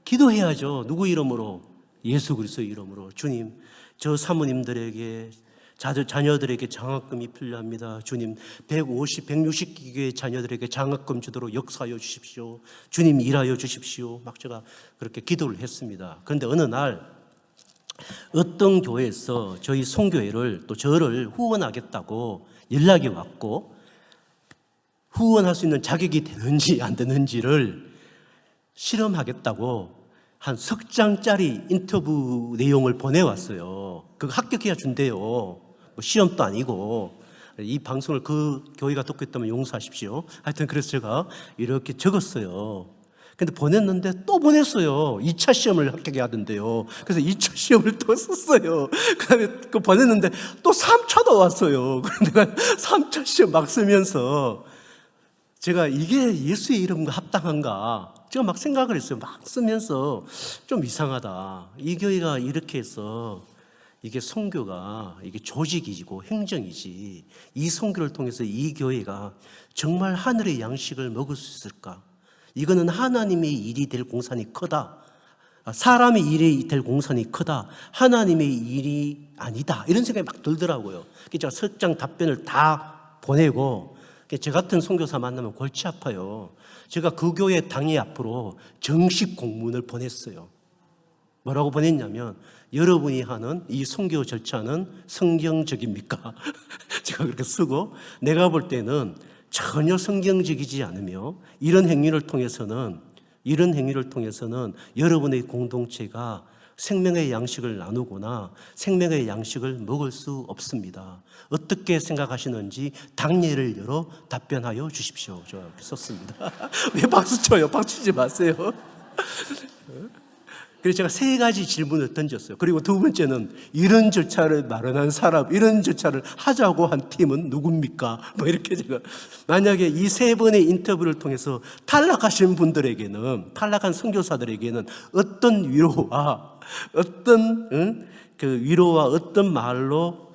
기도해야죠. 누구 이름으로? 예수 그리스도 이름으로. 주님, 저 사모님들에게, 자녀들에게 장학금이 필요합니다. 주님, 150, 160기의 자녀들에게 장학금 주도록 역사하여 주십시오. 주님, 일하여 주십시오. 막 제가 그렇게 기도를 했습니다. 그런데 어느 날 어떤 교회에서 저희 송교회를, 또 저를 후원하겠다고 연락이 왔고, 후원할 수 있는 자격이 되는지 안 되는지를 실험하겠다고 한 석 장짜리 인터뷰 내용을 보내왔어요. 그거 합격해야 준대요. 뭐 시험도 아니고. 이 방송을 그 교회가 듣고 있다면 용서하십시오. 하여튼 그래서 제가 이렇게 적었어요. 근데 보냈는데 또 보냈어요. 2차 시험을 합격해야 된대요. 그래서 2차 시험을 또 썼어요. 그 다음에 그 보냈는데 또 3차도 왔어요. 그런데 내가 3차 시험 막 쓰면서 제가 이게 예수의 이름과 합당한가? 제가 막 생각을 했어요. 막 쓰면서 좀 이상하다. 이 교회가 이렇게 해서 이게 선교가 이게 조직이고 행정이지, 이 선교를 통해서 이 교회가 정말 하늘의 양식을 먹을 수 있을까? 이거는 하나님의 일이 될 공산이 크다. 사람의 일이 될 공산이 크다. 하나님의 일이 아니다. 이런 생각이 막 들더라고요. 그래서 제가 석장 답변을 다 보내고 저 같은 선교사 만나면 골치 아파요. 제가 그 교회 당회 앞으로 정식 공문을 보냈어요. 뭐라고 보냈냐면, 여러분이 하는 이 선교 절차는 성경적입니까? 제가 그렇게 쓰고, 내가 볼 때는 전혀 성경적이지 않으며 이런 행위를 통해서는 여러분의 공동체가 생명의 양식을 나누거나 생명의 양식을 먹을 수 없습니다. 어떻게 생각하시는지 당례를 열어 답변하여 주십시오. 저 이렇게 썼습니다. 왜 박수 쳐요? 박수 치지 마세요. 그래서 제가 3가지 질문을 던졌어요. 그리고 두 번째는, 이런 절차를 마련한 사람, 이런 절차를 하자고 한 팀은 누굽니까? 뭐 이렇게 제가, 만약에 이 3번의 인터뷰를 통해서 탈락하신 분들에게는, 탈락한 선교사들에게는 어떤 위로와 어떤 말로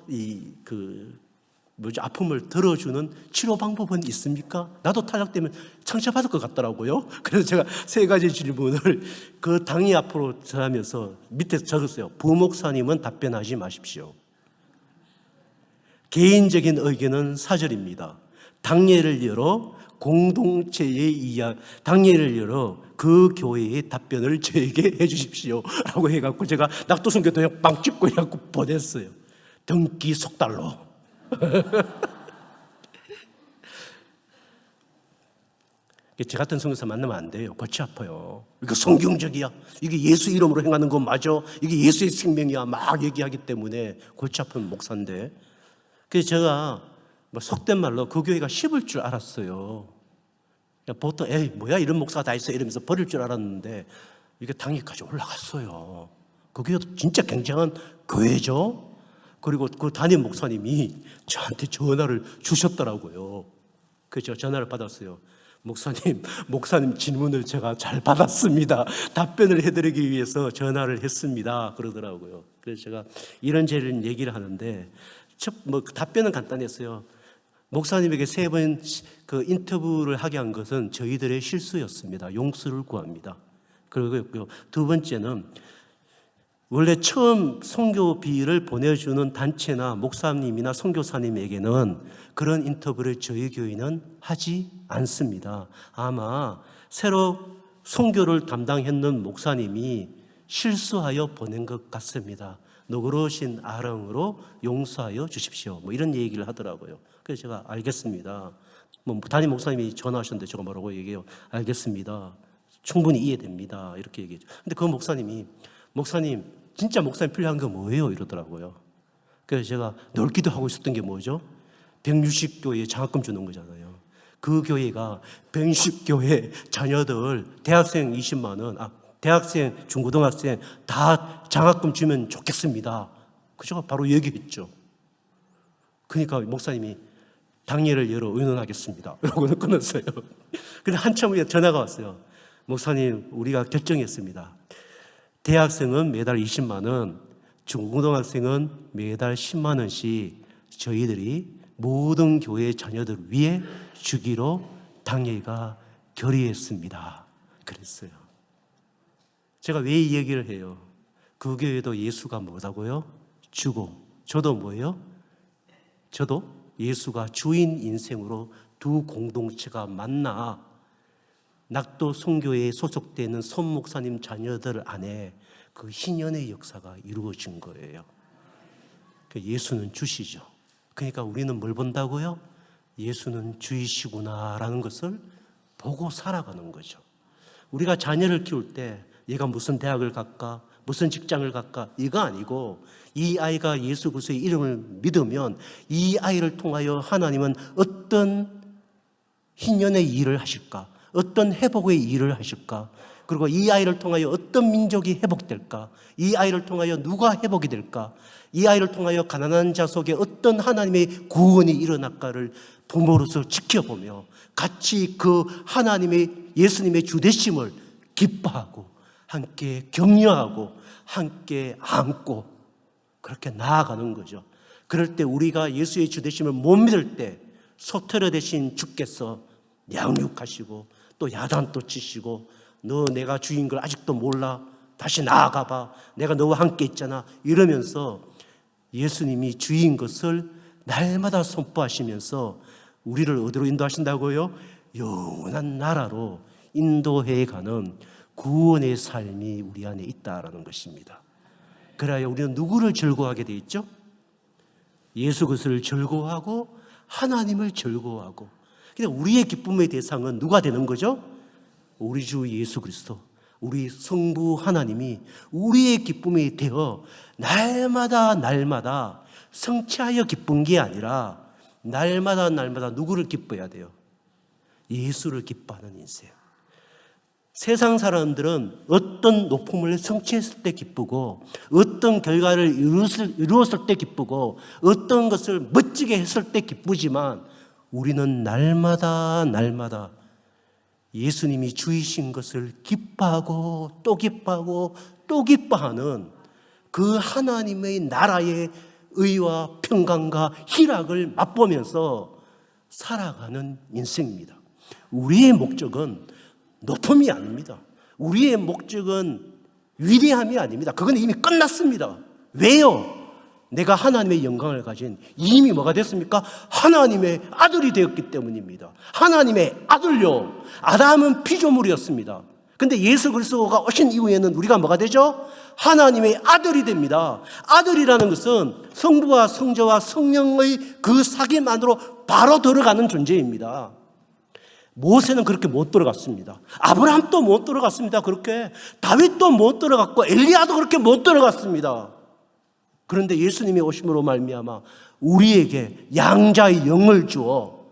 아픔을 들어주는 치료 방법은 있습니까? 나도 탈락되면 상처받을 것 같더라고요. 그래서 제가 3가지 질문을 그 당의 앞으로 전하면서 밑에 적었어요. 부목사님은 답변하지 마십시오. 개인적인 의견은 사절입니다. 당례를 열어 당례를 열어 그 교회의 답변을 저에게 해주십시오. 라고 해갖고 제가 낙도선교도에 빵 찍고 해갖고 보냈어요. 등기 속달로. 저 같은 선교사 만나면 안 돼요. 골치 아파요. 이거 성경적이야. 이게 예수 이름으로 행하는 건 맞아. 이게 예수의 생명이야. 막 얘기하기 때문에 골치 아픈 목사인데. 그래서 제가 속된 말로 그 교회가 씹을 줄 알았어요. 보통 뭐야 이런 목사가 다 있어 이러면서 버릴 줄 알았는데 이게 당위까지 올라갔어요. 그 교회도 진짜 굉장한 교회죠. 그리고 그 담임 목사님이 저한테 전화를 주셨더라고요. 그래서 제가 전화를 받았어요. 목사님 질문을 제가 잘 받았습니다. 답변을 해드리기 위해서 전화를 했습니다. 그러더라고요. 그래서 제가 이런저런 얘기를 하는데 답변은 간단했어요. 목사님에게 3번 인터뷰를 하게 한 것은 저희들의 실수였습니다. 용서를 구합니다. 그리고 두 번째는, 원래 처음 선교비를 보내주는 단체나 목사님이나 선교사님에게는 그런 인터뷰를 저희 교회는 하지 않습니다. 아마 새로 선교를 담당했는 목사님이 실수하여 보낸 것 같습니다. 너그러우신 아랑으로 용서하여 주십시오. 이런 얘기를 하더라고요. 그래서 제가 알겠습니다. 담임 목사님이 전화하셨는데 제가 뭐라고 얘기해요? 알겠습니다. 충분히 이해됩니다. 이렇게 얘기했죠. 근데 그 목사님 진짜 목사님 필요한 게 뭐예요? 이러더라고요. 그래서 제가 늘 기도하고 있었던 게 뭐죠? 160교회에 장학금 주는 거잖아요. 그 교회가 160교회 자녀들 대학생 20만 원, 대학생, 중고등학생 다 장학금 주면 좋겠습니다. 그 제가 바로 얘기했죠. 그러니까 목사님이 당례를 열어 의논하겠습니다. 이러고 끊었어요. 근데 한참 후에 전화가 왔어요. 목사님, 우리가 결정했습니다. 대학생은 매달 20만 원, 중고등학생은 매달 10만 원씩 저희들이 모든 교회 자녀들 위해 주기로 당회가 결의했습니다. 그랬어요. 제가 왜 이 얘기를 해요? 그 교회도 예수가 뭐라고요? 주고, 저도 뭐예요? 저도 예수가 주인 인생으로 두 공동체가 만나 낙도 선교회에 소속되는 손 목사님 자녀들 안에 그 희년의 역사가 이루어진 거예요. 예수는 주시죠. 그러니까 우리는 뭘 본다고요? 예수는 주이시구나라는 것을 보고 살아가는 거죠. 우리가 자녀를 키울 때 얘가 무슨 대학을 갈까? 무슨 직장을 갈까? 이거 아니고 이 아이가 예수 그리스도의 이름을 믿으면 이 아이를 통하여 하나님은 어떤 희년의 일을 하실까? 어떤 회복의 일을 하실까? 그리고 이 아이를 통하여 어떤 민족이 회복될까? 이 아이를 통하여 누가 회복이 될까? 이 아이를 통하여 가난한 자 속에 어떤 하나님의 구원이 일어날까를 부모로서 지켜보며 같이 그 하나님의 예수님의 주되심을 기뻐하고 함께 격려하고 함께 안고 그렇게 나아가는 거죠. 그럴 때 우리가 예수의 주되심을 못 믿을 때 소테르 대신 주께서 양육하시고 또 야단 또 치시고 너 내가 주인 걸 아직도 몰라? 다시 나아가봐. 내가 너와 함께 있잖아. 이러면서 예수님이 주인 것을 날마다 선포하시면서 우리를 어디로 인도하신다고요? 영원한 나라로 인도해 가는 구원의 삶이 우리 안에 있다라는 것입니다. 그래야 우리는 누구를 즐거워하게 돼 있죠? 예수 그리스도를 즐거워하고 하나님을 즐거워하고. 그러니까 우리의 기쁨의 대상은 누가 되는 거죠? 우리 주 예수 그리스도, 우리 성부 하나님이 우리의 기쁨이 되어 날마다 성취하여 기쁜 게 아니라 날마다 누구를 기뻐해야 돼요? 예수를 기뻐하는 인생. 세상 사람들은 어떤 높음을 성취했을 때 기쁘고, 어떤 결과를 이루었을 때 기쁘고, 어떤 것을 멋지게 했을 때 기쁘지만, 우리는 날마다 예수님이 주이신 것을 기뻐하고 또 기뻐하고 또 기뻐하는 그 하나님의 나라의 의와 평강과 희락을 맛보면서 살아가는 인생입니다. 우리의 목적은 높음이 아닙니다. 우리의 목적은 위대함이 아닙니다. 그건 이미 끝났습니다. 왜요? 내가 하나님의 영광을 가진 이미 뭐가 됐습니까? 하나님의 아들이 되었기 때문입니다. 하나님의 아들요. 아담은 피조물이었습니다. 근데 예수 그리스도가 오신 이후에는 우리가 뭐가 되죠? 하나님의 아들이 됩니다. 아들이라는 것은 성부와 성자와 성령의 그 사귐 안으로 바로 들어가는 존재입니다. 모세는 그렇게 못 들어갔습니다. 아브라함도 못 들어갔습니다. 그렇게 다윗도 못 들어갔고 엘리야도 그렇게 못 들어갔습니다. 그런데 예수님이 오심으로 말미암아 우리에게 양자의 영을 주어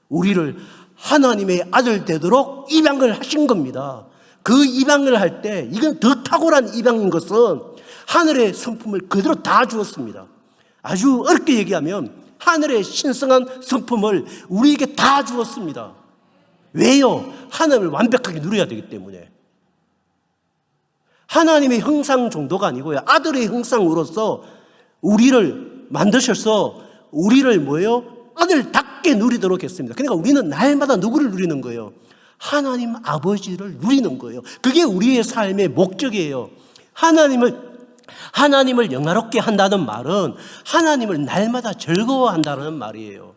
우리를 하나님의 아들 되도록 입양을 하신 겁니다. 그 입양을 할 때 이건 더 탁월한 입양인 것은 하늘의 성품을 그대로 다 주었습니다. 아주 어렵게 얘기하면 하늘의 신성한 성품을 우리에게 다 주었습니다. 왜요? 하나님을 완벽하게 누려야 되기 때문에. 하나님의 형상 정도가 아니고요, 아들의 형상으로서 우리를 만드셔서 우리를 아들답게 누리도록 했습니다. 그러니까 우리는 날마다 누구를 누리는 거예요? 하나님 아버지를 누리는 거예요. 그게 우리의 삶의 목적이에요. 하나님을 영화롭게 한다는 말은 하나님을 날마다 즐거워한다는 말이에요.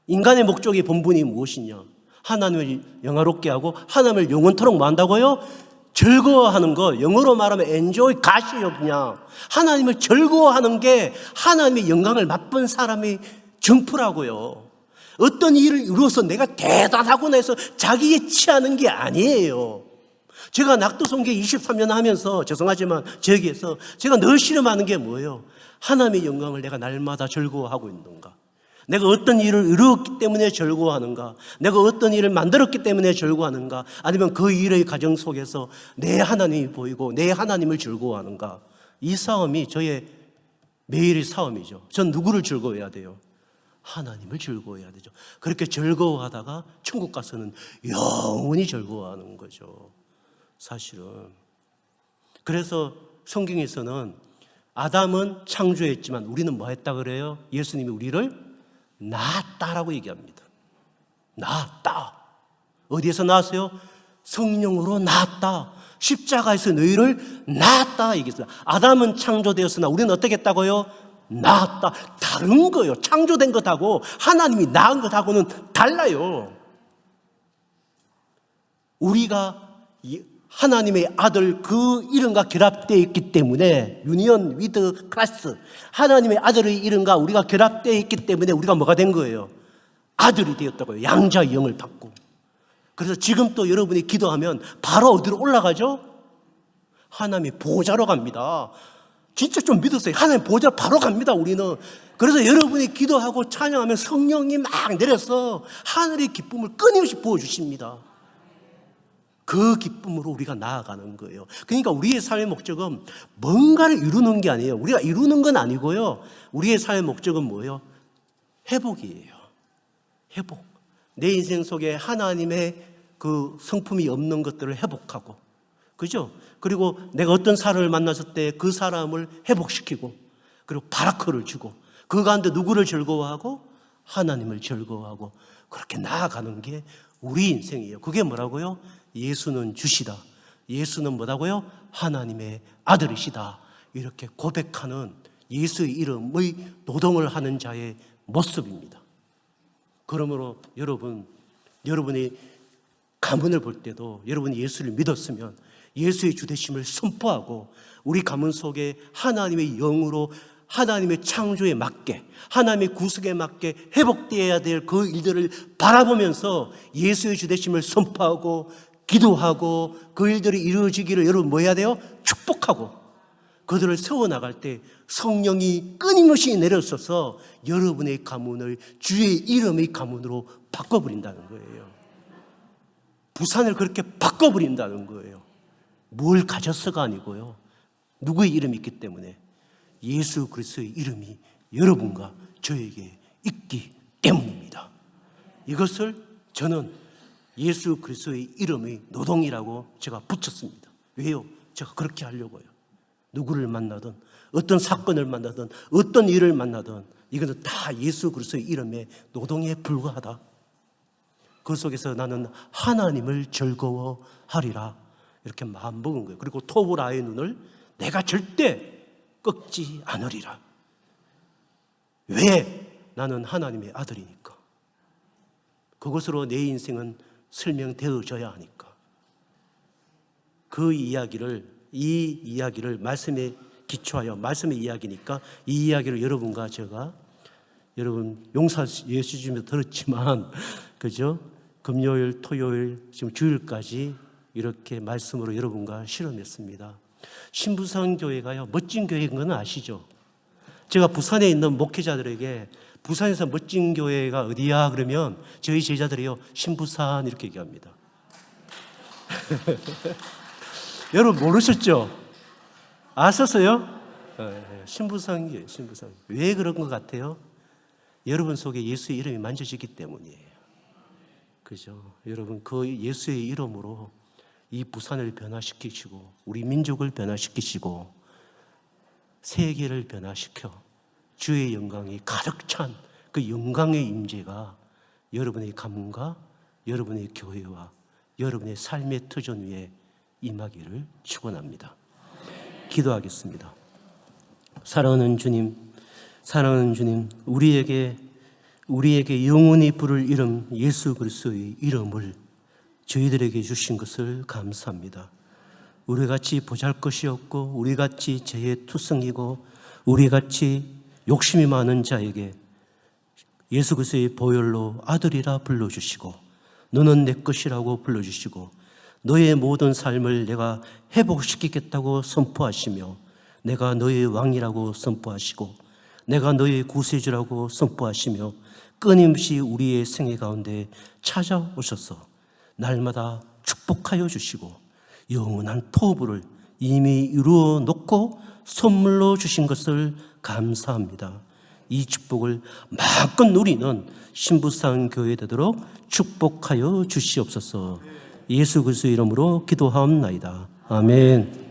인간의 목적의 본분이 무엇이냐? 하나님을 영화롭게 하고 하나님을 영원토록 뭐 한다고요? 즐거워하는 거, 영어로 말하면 enjoy God이요. 그냥 하나님을 즐거워하는 게 하나님의 영광을 맛본 사람의 정프라고요. 어떤 일을 이루어서 내가 대단하구나 해서 자기에 치하는 게 아니에요. 제가 낙도성계 23년 하면서 죄송하지만 저기에서 제가 늘 실험하는 게 뭐예요? 하나님의 영광을 내가 날마다 즐거워하고 있는가? 내가 어떤 일을 이루었기 때문에 즐거워하는가? 내가 어떤 일을 만들었기 때문에 즐거워하는가? 아니면 그 일의 과정 속에서 내 하나님이 보이고 내 하나님을 즐거워하는가? 이 싸움이 저의 매일의 싸움이죠. 전 누구를 즐거워해야 돼요? 하나님을 즐거워해야 되죠. 그렇게 즐거워하다가 천국 가서는 영원히 즐거워하는 거죠. 사실은. 그래서 성경에서는 아담은 창조했지만 우리는 뭐 했다 그래요? 예수님이 우리를 낳았다라고 얘기합니다. 낳았다. 어디에서 낳았어요? 성령으로 낳았다. 십자가에서 너희를 낳았다 얘기했어요. 아담은 창조되었으나 우리는 어떻게 했다고요? 낳았다. 다른 거예요. 창조된 것하고 하나님이 낳은 것하고는 달라요. 우리가 하나님의 아들 그 이름과 결합되어 있기 때문에 유니언 위드 크라이스트, 하나님의 아들의 이름과 우리가 결합되어 있기 때문에 우리가 뭐가 된 거예요? 아들이 되었다고요. 양자의 영을 받고. 그래서 지금 또 여러분이 기도하면 바로 어디로 올라가죠? 하나님의 보좌로 갑니다. 진짜 좀 믿으세요. 하나님 보좌로 바로 갑니다. 우리는. 그래서 여러분이 기도하고 찬양하면 성령이 막 내려서 하늘의 기쁨을 끊임없이 부어주십니다. 그 기쁨으로 우리가 나아가는 거예요. 그러니까 우리의 삶의 목적은 뭔가를 이루는 게 아니에요. 우리가 이루는 건 아니고요. 우리의 삶의 목적은 뭐예요? 회복이에요. 회복. 내 인생 속에 하나님의 그 성품이 없는 것들을 회복하고, 그죠? 그리고 내가 어떤 사람을 만났을 때 그 사람을 회복시키고, 그리고 바라크를 주고, 그 가운데 누구를 즐거워하고? 하나님을 즐거워하고, 그렇게 나아가는 게 우리 인생이에요. 그게 뭐라고요? 예수는 주시다. 예수는 뭐라고요? 하나님의 아들이시다. 이렇게 고백하는 예수의 이름의 노동을 하는 자의 모습입니다. 그러므로 여러분이 가문을 볼 때도 여러분이 예수를 믿었으면 예수의 주되심을 선포하고 우리 가문 속에 하나님의 영으로 하나님의 창조에 맞게 하나님의 구속에 맞게 회복되어야 될 그 일들을 바라보면서 예수의 주되심을 선포하고 기도하고 그 일들이 이루어지기를 여러분 뭐 해야 돼요? 축복하고 그들을 세워나갈 때 성령이 끊임없이 내려서서 여러분의 가문을 주의 이름의 가문으로 바꿔버린다는 거예요. 부산을 그렇게 바꿔버린다는 거예요. 뭘 가졌어가 아니고요. 누구의 이름이 있기 때문에 예수 그리스도의 이름이 여러분과 저에게 있기 때문입니다. 이것을 저는 예수 그리스도의 이름의 노동이라고 제가 붙였습니다. 왜요? 제가 그렇게 하려고요. 누구를 만나든 어떤 사건을 만나든 어떤 일을 만나든 이것은 다 예수 그리스도의 이름의 노동에 불과하다. 그 속에서 나는 하나님을 즐거워하리라 이렇게 마음먹은 거예요. 그리고 토브라의 눈을 내가 절대 꺾지 않으리라. 왜? 나는 하나님의 아들이니까. 그것으로 내 인생은 설명되어져야 하니까. 이 이야기를 말씀에 기초하여 말씀의 이야기니까 이 이야기를 여러분과 제가 여러분 용사 예수 주님에서 들었지만 그죠? 금요일, 토요일, 지금 주일까지 이렇게 말씀으로 여러분과 실험했습니다. 신부산 교회가요 멋진 교회인 건 아시죠? 제가 부산에 있는 목회자들에게 부산에서 멋진 교회가 어디야? 그러면 저희 제자들이요 신부산 이렇게 얘기합니다. 여러분 모르셨죠? 아셨어요? 신부산 교회, 신부산. 왜 그런 것 같아요? 여러분 속에 예수의 이름이 만져지기 때문이에요. 그죠? 여러분 그 예수의 이름으로 이 부산을 변화시키시고 우리 민족을 변화시키시고 세계를 변화시켜 주의 영광이 가득 찬 그 영광의 임재가 여러분의 가문과 여러분의 교회와 여러분의 삶의 터전 위에 임하기를 축원합니다. 기도하겠습니다. 사랑하는 주님, 우리에게 영원히 부를 이름 예수 그리스도의 이름을 저희들에게 주신 것을 감사합니다. 우리같이 보잘것이 없고 우리같이 죄투성이고 우리같이 욕심이 많은 자에게 예수 그리스도의 보혈로 아들이라 불러주시고 너는 내 것이라고 불러주시고 너의 모든 삶을 내가 회복시키겠다고 선포하시며 내가 너의 왕이라고 선포하시고 내가 너의 구세주라고 선포하시며 끊임없이 우리의 생애 가운데 찾아오셔서 날마다 축복하여 주시고 영원한 포부를 이미 이루어 놓고 선물로 주신 것을 감사합니다. 이 축복을 마음껏 누리는 신부산 교회 되도록 축복하여 주시옵소서. 예수 그리스도의 이름으로 기도하옵나이다. 아멘.